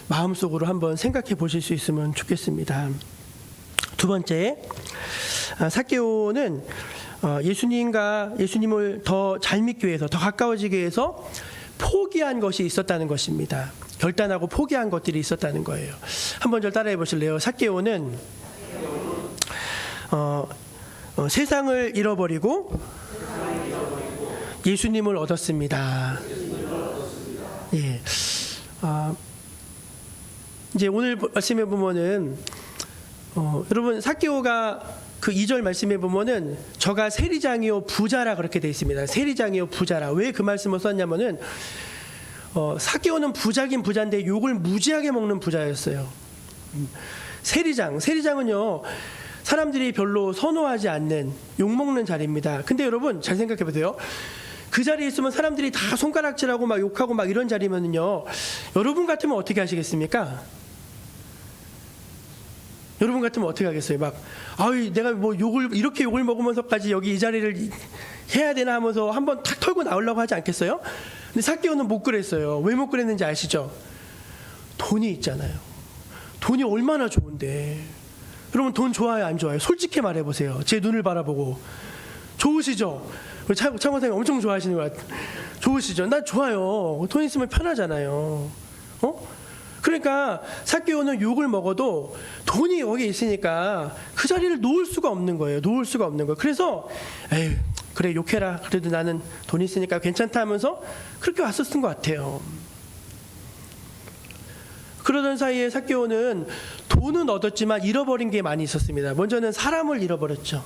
마음속으로 한번 생각해 보실 수 있으면 좋겠습니다. 두 번째, 삭개오는 예수님을 더 잘 믿기 위해서, 더 가까워지기 위해서 포기한 것이 있었다는 것입니다. 결단하고 포기한 것들이 있었다는 거예요. 한번 저 따라해 보실래요? 삭개오는 세상을 잃어버리고 예수님을 얻었습니다. 예. 이제 오늘 말씀해 보면은 여러분, 삭개오가 그 2절 말씀해 보면은 저가 세리장이요 부자라 그렇게 돼 있습니다. 세리장이요 부자라. 왜 그 말씀을 썼냐면은 삭개오는 부자긴 부자인데 욕을 무지하게 먹는 부자였어요. 세리장은요 사람들이 별로 선호하지 않는 욕먹는 자리입니다. 근데 여러분 잘 생각해 보세요. 그 자리에 있으면 사람들이 다 손가락질하고 막 욕하고 막 이런 자리면은요, 여러분 같으면 어떻게 하시겠습니까? 여러분 같으면 어떻게 하겠어요? 막 내가 뭐 이렇게 욕을 먹으면서까지 여기 이 자리를 해야 되나 하면서 한번 탁 털고 나오려고 하지 않겠어요? 근데 삭개오는 못 그랬어요. 왜 못 그랬는지 아시죠? 돈이 있잖아요. 돈이 얼마나 좋은데. 여러분, 돈 좋아요, 안 좋아요? 솔직히 말해보세요. 제 눈을 바라보고. 좋으시죠? 창원사님 엄청 좋아하시는 것 같아요. 좋으시죠? 나 좋아요. 돈 있으면 편하잖아요. 그러니까 삭개오는 욕을 먹어도 돈이 여기 있으니까 그 자리를 놓을 수가 없는 거예요. 그래서 그래, 욕해라. 그래도 나는 돈 있으니까 괜찮다 하면서 그렇게 왔었던 것 같아요. 그러던 사이에 삭개오는 돈은 얻었지만 잃어버린 게 많이 있었습니다. 먼저는 사람을 잃어버렸죠.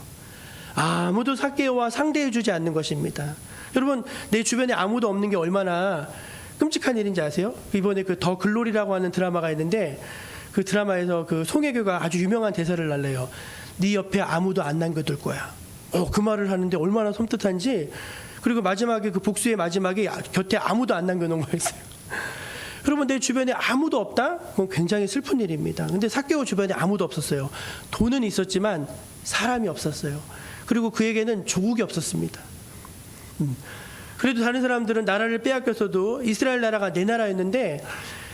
아무도 삭개오와 상대해주지 않는 것입니다. 여러분, 내 주변에 아무도 없는 게 얼마나 끔찍한 일인지 아세요? 이번에 그 더 글로리라고 하는 드라마가 있는데 그 드라마에서 그 송혜교가 아주 유명한 대사를 날래요. 네 옆에 아무도 안 남겨둘 거야. 그 말을 하는데 얼마나 섬뜩한지. 그리고 마지막에 그 복수의 마지막에 곁에 아무도 안 남겨놓은 거였어요. 여러분, 내 주변에 아무도 없다? 그건 굉장히 슬픈 일입니다. 근데 삭개오 주변에 아무도 없었어요. 돈은 있었지만 사람이 없었어요. 그리고 그에게는 조국이 없었습니다. 그래도 다른 사람들은 나라를 빼앗겼어도 이스라엘 나라가 내 나라였는데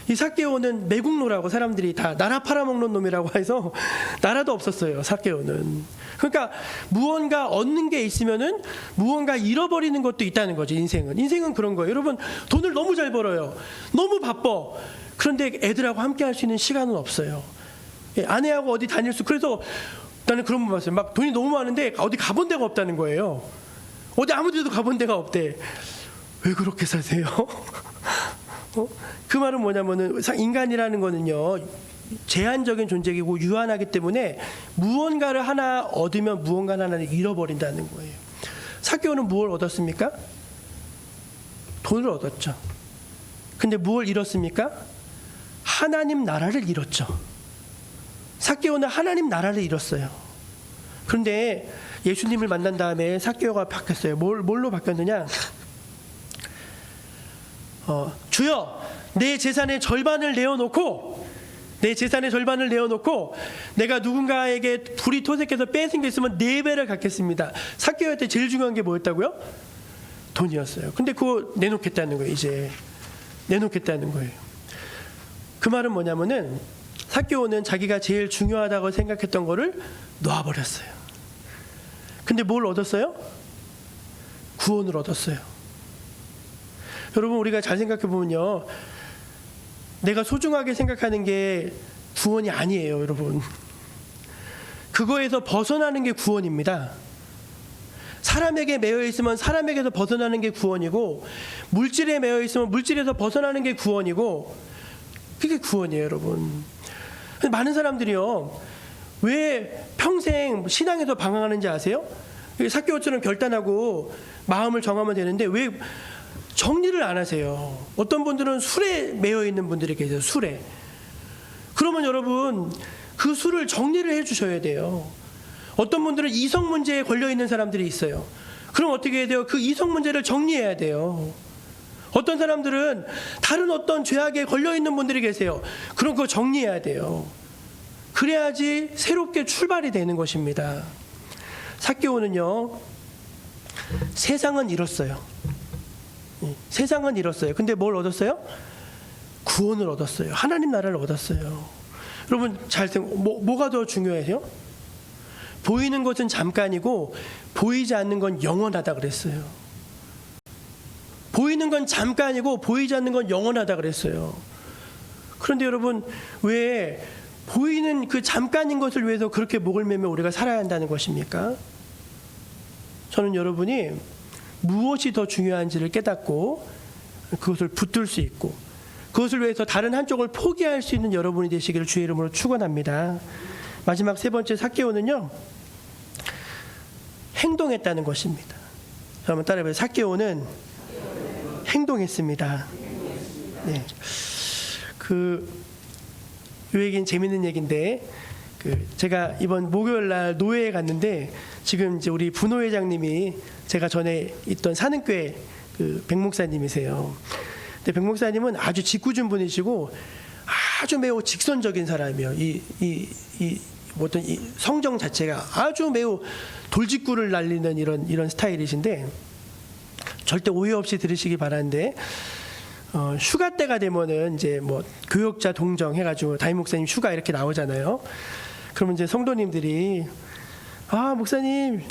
이 삭개오는 매국노라고 사람들이 다 나라 팔아먹는 놈이라고 해서 나라도 없었어요. 삭개오는. 그러니까 무언가 얻는 게 있으면은 무언가 잃어버리는 것도 있다는 거죠. 인생은 그런 거예요. 여러분, 돈을 너무 잘 벌어요. 너무 바빠. 그런데 애들하고 함께 할 수 있는 시간은 없어요. 아내하고 어디 다닐 그래서 나는 그런 분 봤어요. 막 돈이 너무 많은데 어디 가본 데가 없다는 거예요. 어디 아무 데도 가본 데가 없대. 왜 그렇게 사세요? 그 말은 뭐냐면은 인간이라는 거는요, 제한적인 존재이고 유한하기 때문에 무언가를 하나 얻으면 무언가 하나를 잃어버린다는 거예요. 삭개오는 무엇을 얻었습니까? 돈을 얻었죠. 근데 무엇을 잃었습니까? 하나님 나라를 잃었죠. 삭개오는 하나님 나라를 잃었어요. 그런데 예수님을 만난 다음에 삭개오가 바뀌었어요. 뭘로 바뀌었느냐? 주여, 내 재산의 절반을 내어놓고 내가 누군가에게 불이 토색해서 뺏은 게 있으면 4배를 갚겠습니다. 삭개오한테 제일 중요한 게 뭐였다고요? 돈이었어요. 근데 그거 내놓겠다는 거예요. 이제 내놓겠다는 거예요. 그 말은 뭐냐면은 삭개오는 자기가 제일 중요하다고 생각했던 거를 놓아버렸어요. 근데 뭘 얻었어요? 구원을 얻었어요. 여러분, 우리가 잘 생각해 보면요, 내가 소중하게 생각하는 게 구원이 아니에요, 여러분. 그거에서 벗어나는 게 구원입니다. 사람에게 매여 있으면 사람에게서 벗어나는 게 구원이고, 물질에 매여 있으면 물질에서 벗어나는 게 구원이고, 그게 구원이에요, 여러분. 근데 많은 사람들이요, 왜 평생 신앙에서 방황하는지 아세요? 삭개오처럼 결단하고 마음을 정하면 되는데 왜 정리를 안 하세요? 어떤 분들은 술에 매여 있는 분들이 계세요. 술에. 그러면 여러분, 그 술을 정리를 해주셔야 돼요. 어떤 분들은 이성 문제에 걸려 있는 사람들이 있어요. 그럼 어떻게 해야 돼요? 그 이성 문제를 정리해야 돼요. 어떤 사람들은 다른 어떤 죄악에 걸려 있는 분들이 계세요. 그럼 그거 정리해야 돼요. 그래야지 새롭게 출발이 되는 것입니다. 삭개오는요, 세상은 잃었어요. 세상은 잃었어요. 근데 뭘 얻었어요? 구원을 얻었어요. 하나님 나라를 얻었어요. 여러분, 잘 뭐가 더 중요해요? 보이는 것은 잠깐이고 보이지 않는 건 영원하다 그랬어요. 보이는 건 잠깐이고 보이지 않는 건 영원하다 그랬어요. 그런데 여러분, 왜 보이는 그 잠깐인 것을 위해서 그렇게 목을 매며 우리가 살아야 한다는 것입니까? 저는 여러분이 무엇이 더 중요한지를 깨닫고 그것을 붙들 수 있고 그것을 위해서 다른 한쪽을 포기할 수 있는 여러분이 되시기를 주의 이름으로 축원합니다. 마지막 세 번째 삭개오는요, 행동했다는 것입니다. 한번 따라해봐요. 삭개오는 행동했습니다. 네. 이 얘기는 재밌는 얘기인데, 제가 이번 목요일 날 노회에 갔는데 지금 이제 우리 부노회장님이 제가 전에 있던 사는교회 백 목사님이세요. 근데 백 목사님은 아주 짓궂은 분이시고 아주 매우 직선적인 사람이에요. 어떤 이 성정 자체가 아주 매우 돌직구를 날리는 이런 스타일이신데, 절대 오해 없이 들으시기 바라는데, 휴가 때가 되면은 이제 뭐 교역자 동정 해가지고 담임 목사님 휴가 이렇게 나오잖아요. 그러면 이제 성도님들이 목사님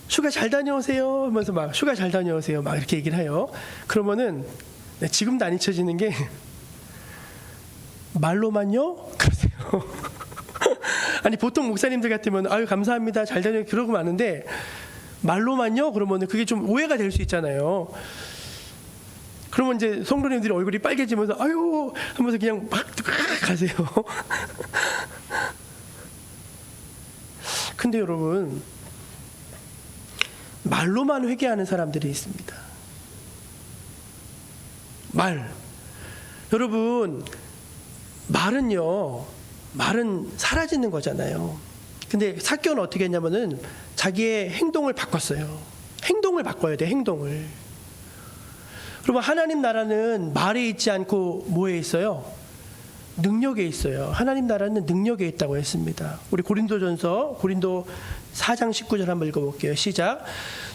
휴가 잘 다녀오세요 하면서 막 휴가 잘 다녀오세요 막 이렇게 얘기를 해요. 그러면은 지금도 안 잊혀지는 게 말로만요? 그러세요. 아니 보통 목사님들 같으면 아유 감사합니다 잘 다녀요 그러고 마는데 말로만요? 그러면은 그게 좀 오해가 될 수 있잖아요. 그러면 이제 성도님들이 얼굴이 빨개지면서 아유 하면서 그냥 막 가세요. 근데 여러분, 말로만 회개하는 사람들이 있습니다. 여러분, 말은 사라지는 거잖아요. 근데 삭개오는 어떻게 했냐면은 자기의 행동을 바꿨어요. 행동을 바꿔야 돼, 행동을. 여러분, 하나님 나라는 말에 있지 않고 뭐에 있어요? 능력에 있어요. 하나님 나라는 능력에 있다고 했습니다. 우리 고린도 4장 19절 한번 읽어볼게요. 시작.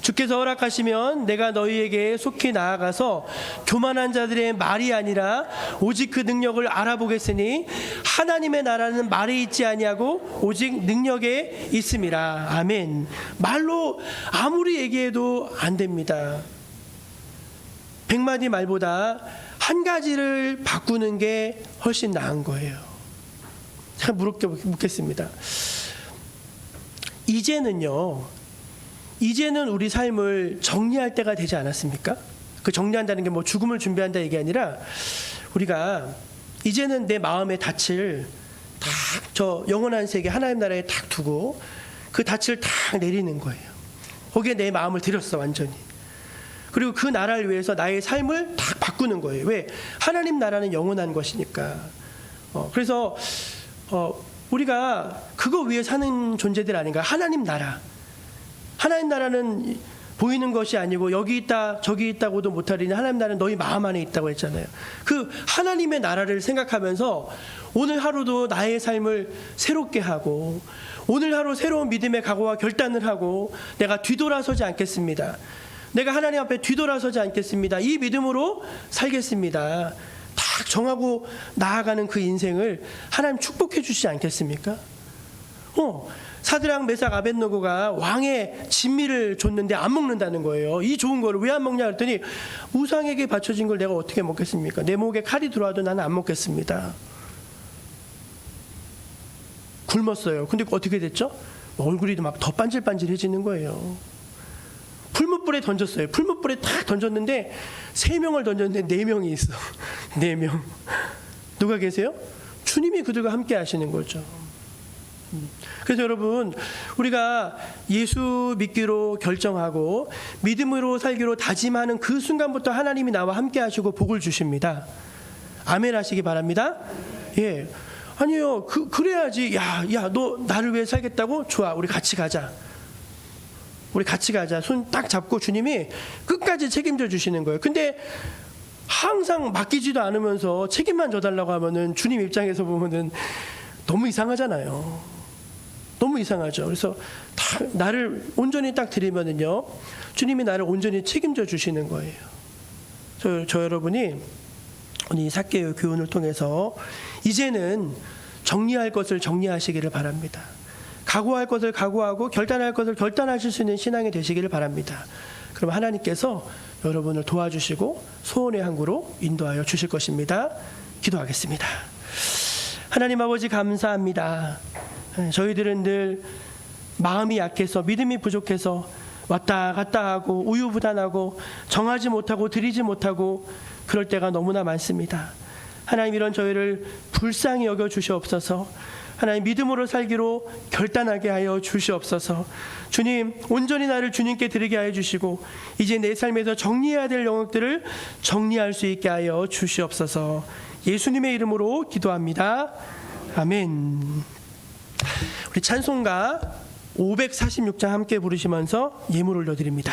주께서 허락하시면 내가 너희에게 속히 나아가서 교만한 자들의 말이 아니라 오직 그 능력을 알아보겠으니 하나님의 나라는 말에 있지 아니하고 오직 능력에 있음이라. 아멘. 말로 아무리 얘기해도 안 됩니다. 100마디 말보다 한 가지를 바꾸는 게 훨씬 나은 거예요. 제가 묻겠습니다. 이제는 우리 삶을 정리할 때가 되지 않았습니까? 그 정리한다는 게 뭐 죽음을 준비한다 얘기 아니라 우리가 이제는 내 마음의 닻을 딱 저 영원한 세계 하나님 나라에 딱 두고 그 닻을 딱 내리는 거예요. 거기에 내 마음을 들였어 완전히. 그리고 그 나라를 위해서 나의 삶을 딱 바꾸는 바꾸는 거예요. 왜? 하나님 나라는 영원한 것이니까. 그래서 우리가 그거 위해 사는 존재들 아닌가. 하나님 나라는 보이는 것이 아니고 여기 있다 저기 있다고도 못하리니 하나님 나라는 너희 마음 안에 있다고 했잖아요. 그 하나님의 나라를 생각하면서 오늘 하루도 나의 삶을 새롭게 하고, 오늘 하루 새로운 믿음의 각오와 결단을 하고, 내가 뒤돌아서지 않겠습니다. 내가 하나님 앞에 뒤돌아서지 않겠습니다. 이 믿음으로 살겠습니다. 딱 정하고 나아가는 그 인생을 하나님 축복해 주시지 않겠습니까? 사드락 메삭 아벳느고가 왕의 진미를 줬는데 안 먹는다는 거예요. 이 좋은 거를 왜 안 먹냐 그랬더니 우상에게 바쳐진 걸 내가 어떻게 먹겠습니까? 내 목에 칼이 들어와도 나는 안 먹겠습니다. 굶었어요. 근데 어떻게 됐죠? 얼굴이 막 더 반질반질해지는 거예요. 풀무불에 던졌어요. 풀무불에 탁 던졌는데 3명을 던졌는데 4명이 있어. 4명. 누가 계세요? 주님이 그들과 함께 하시는 거죠. 그래서 여러분, 우리가 예수 믿기로 결정하고 믿음으로 살기로 다짐하는 그 순간부터 하나님이 나와 함께 하시고 복을 주십니다. 아멘 하시기 바랍니다. 예. 아니요, 그래야지. 야, 너 나를 위해 살겠다고? 좋아, 우리 같이 가자. 손 딱 잡고 주님이 끝까지 책임져 주시는 거예요. 근데 항상 맡기지도 않으면서 책임만 져달라고 하면은 주님 입장에서 보면은 너무 이상하잖아요. 너무 이상하죠. 그래서 다 나를 온전히 딱 드리면은요, 주님이 나를 온전히 책임져 주시는 거예요. 저 여러분이 오늘 이 삭개의 교훈을 통해서 이제는 정리할 것을 정리하시기를 바랍니다. 각오할 것을 각오하고 결단할 것을 결단하실 수 있는 신앙이 되시기를 바랍니다. 그럼 하나님께서 여러분을 도와주시고 소원의 항구로 인도하여 주실 것입니다. 기도하겠습니다. 하나님 아버지 감사합니다. 저희들은 늘 마음이 약해서 믿음이 부족해서 왔다 갔다 하고 우유부단하고 정하지 못하고 드리지 못하고 그럴 때가 너무나 많습니다. 하나님, 이런 저희를 불쌍히 여겨 주시옵소서. 하나님, 믿음으로 살기로 결단하게 하여 주시옵소서. 주님, 온전히 나를 주님께 드리게 하여 주시고 이제 내 삶에서 정리해야 될 영역들을 정리할 수 있게 하여 주시옵소서. 예수님의 이름으로 기도합니다. 아멘. 우리 찬송가 546장 함께 부르시면서 예물 올려드립니다.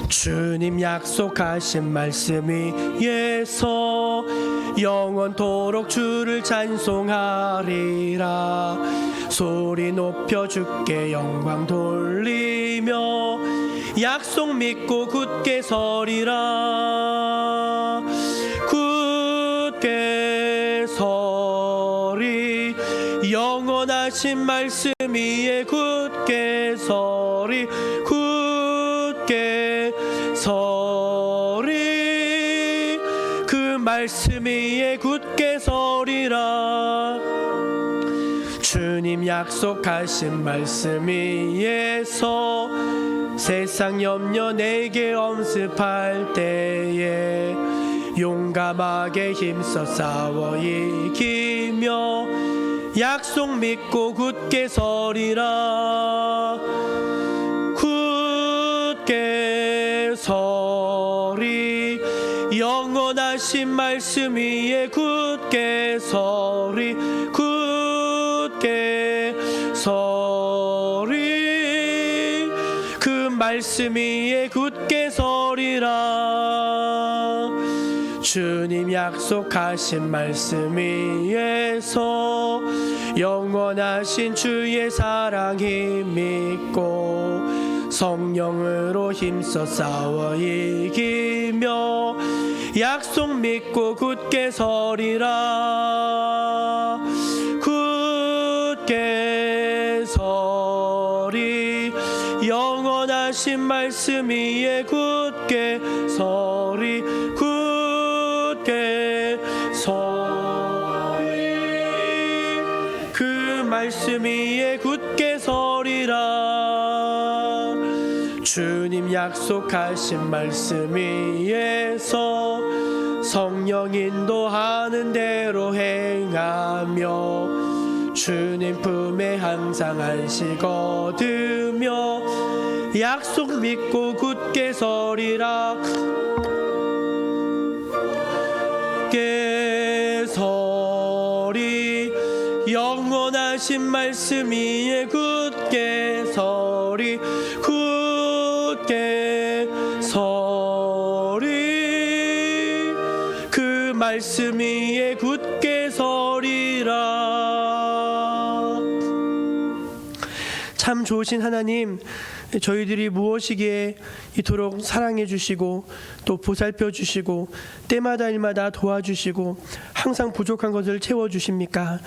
주님 약속하신 말씀 위에서 영원토록 주를 찬송하리라. 소리 높여 주께 영광 돌리며 약속 믿고 굳게 서리라. 굳게 서리. 영원하신 말씀 위에 굳게 서리. 굳게 서리. 그 말씀 위에 굳게 서리라. 주님 약속하신 말씀 위에서 세상 염려 내게 엄습할 때에 용감하게 힘써 싸워 이기며 약속 믿고 굳게 서리라. 굳게 서리. 영원하신 말씀 위에 굳게 서리. 굳게 서리. 그 말씀 위에 굳게 서리라. 주님 약속하신 말씀 위에서 영원하신 주의 사랑 힘입고 성령으로 힘써 싸워 이기며 약속 믿고 굳게 서리라. 굳게 서리. 영원하신 말씀 위에 굳게 서리. 굳게 서리. 그 말씀 위에 굳게 서리라. 주님 약속하신 말씀 위에서 성령 인도하는 대로 행하며 주님 품에 항상 안식 얻으며 약속 믿고 굳게 서리라. 굳게 서리 영원하신 말씀 위에 굳게 서리 굳게 서리 그 말씀 위에 굳게 서리라. 참 좋으신 하나님, 저희들이 무엇이기에 이토록 사랑해 주시고 또 보살펴 주시고 때마다 일마다 도와주시고 항상 부족한 것을 채워 주십니까?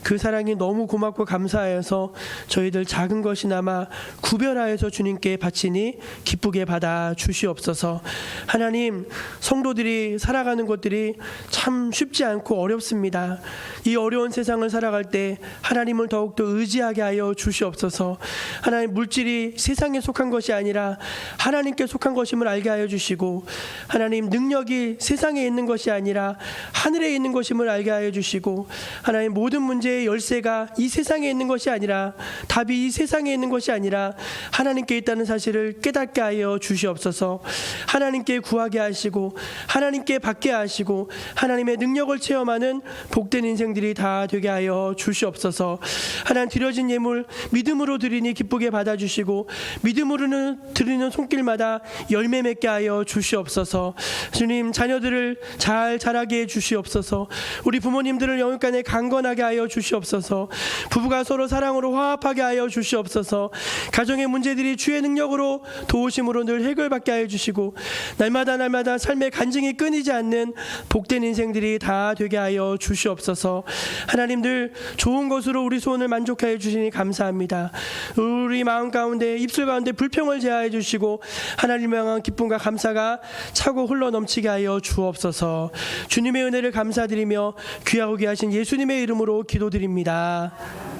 그 사랑이 너무 고맙고 감사하여서 저희들 작은 것이나마 구별하여서 주님께 바치니 기쁘게 받아 주시옵소서. 하나님, 성도들이 살아가는 것들이 참 쉽지 않고 어렵습니다. 이 어려운 세상을 살아갈 때 하나님을 더욱더 의지하게 하여 주시옵소서. 하나님, 물질이 세상에 속한 것이 아니라 하나님께 속한 것임을 알게 하여 주시고, 하나님, 능력이 세상에 있는 것이 아니라 하늘에 있는 것임을 알게 하여 주시고, 하나님, 모든 문제의 열쇠가 이 세상에 있는 것이 아니라, 답이 이 세상에 있는 것이 아니라 하나님께 있다는 사실을 깨닫게 하여 주시옵소서. 하나님께 구하게 하시고 하나님께 받게 하시고 하나님의 능력을 체험하는 복된 인생들이 다 되게 하여 주시옵소서. 하나님, 드려진 예물 믿음으로 드리니 기쁘게 받아주시고 믿음으로는 드리는 손길마다 열매 맺게 하여 주시옵소서. 주님, 자녀들을 잘 자라게 해 주시옵소서. 우리 부모님들을 영육간에 강건하게 하여 주시옵소서. 부부가 서로 사랑으로 화합하게 하여 주시옵소서. 가정의 문제들이 주의 능력으로 도우심으로 늘 해결받게 하여 주시고 날마다 삶의 간증이 끊이지 않는 복된 인생들이 다 되게 하여 주시옵소서. 하나님들, 좋은 것으로 우리 소원을 만족하여 주시니 감사합니다. 우리 마음 가운데, 입술 가운데 불평을 제하여 주시고 하나님을 향한 기쁨과 감사가 차고 흘러 넘치게 하여 주옵소서. 주님의 은혜를 감사드리며 귀하고 귀하신 예수님의 이름으로 기도드립니다.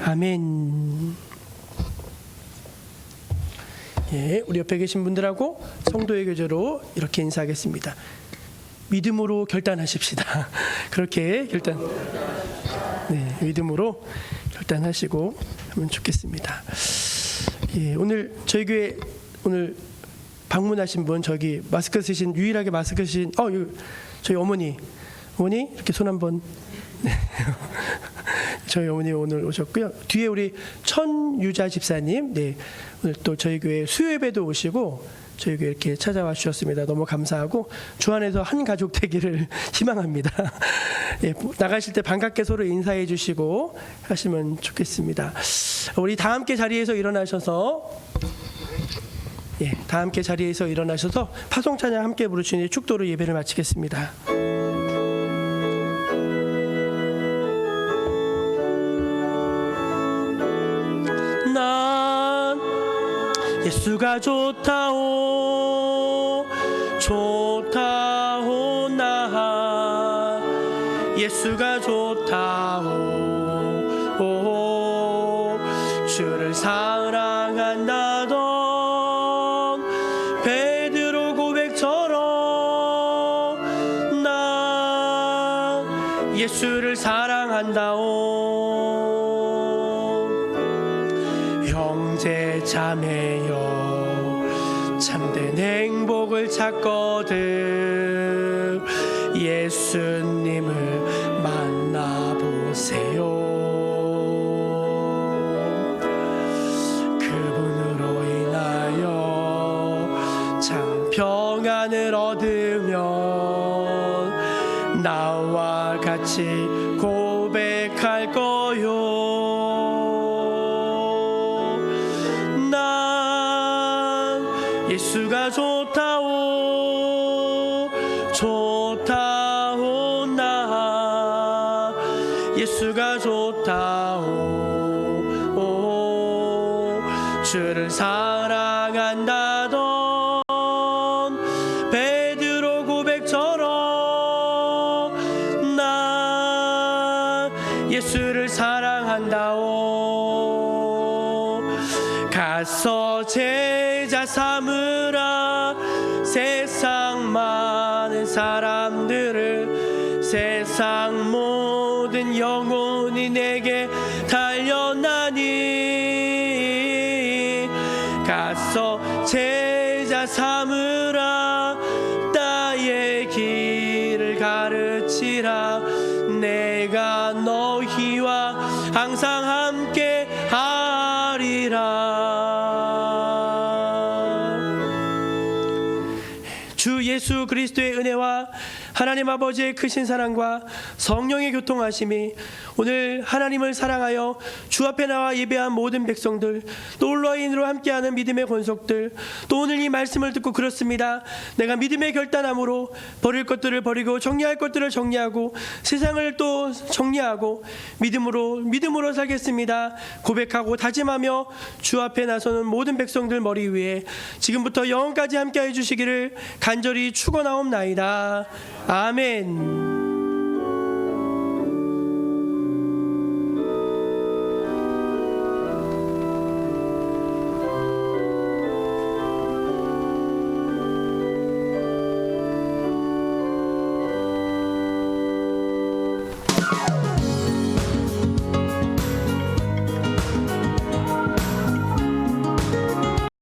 아멘. 예, 우리 옆에 계신 분들하고 성도의 교제로 이렇게 인사하겠습니다. 믿음으로 결단하십시다. 그렇게 믿음으로 결단하시고 하면 좋겠습니다. 예, 오늘 저희 교회 오늘 방문하신 분, 저기 마스크 쓰신, 유일하게 마스크 쓰신 저희 어머니 이렇게 손 한번. 네. 저희 어머니 오늘 오셨고요. 뒤에 우리 천유자 집사님, 네, 오늘 또 저희 교회 수요예배도 오시고 저희 교회 이렇게 찾아와 주셨습니다. 너무 감사하고 주 안에서 한 가족 되기를 희망합니다. 예, 나가실 때 반갑게 서로 인사해 주시고 하시면 좋겠습니다. 우리 다 함께 자리에서 일어나셔서 파송 찬양 함께 부르시니 축도로 예배를 마치겠습니다. 난 예수가 좋다오 나 예수가 좋다오 주를 사랑한다던 베드로 고백처럼 난 예수를 사랑한다오. 형제 자매여, 참된 행복을 찾거든 예수님을 만나보세요. 그분으로 인하여 참 평안을 얻으면 나와 같이 고백할 거요. 예수가 좋다오 나 예수가 좋다오 주를 사랑한다던 베드로 고백처럼 나 예수를 사랑한다오. 가서 제자 삼으라. 세상 많은 사람들을, 세상 모든 영혼이 내게 달려 항상 함께 하리라. 주 예수 그리스도의 은혜와 하나님 아버지의 크신 사랑과 성령의 교통하심이 오늘 하나님을 사랑하여 주 앞에 나와 예배한 모든 백성들, 또 온라인으로 함께하는 믿음의 권속들, 또 오늘 이 말씀을 듣고 그렇습니다, 내가 믿음의 결단함으로 버릴 것들을 버리고 정리할 것들을 정리하고 세상을 또 정리하고 믿음으로 살겠습니다 고백하고 다짐하며 주 앞에 나서는 모든 백성들 머리 위에 지금부터 영원까지 함께해 주시기를 간절히 축원하옵나이다. 아멘.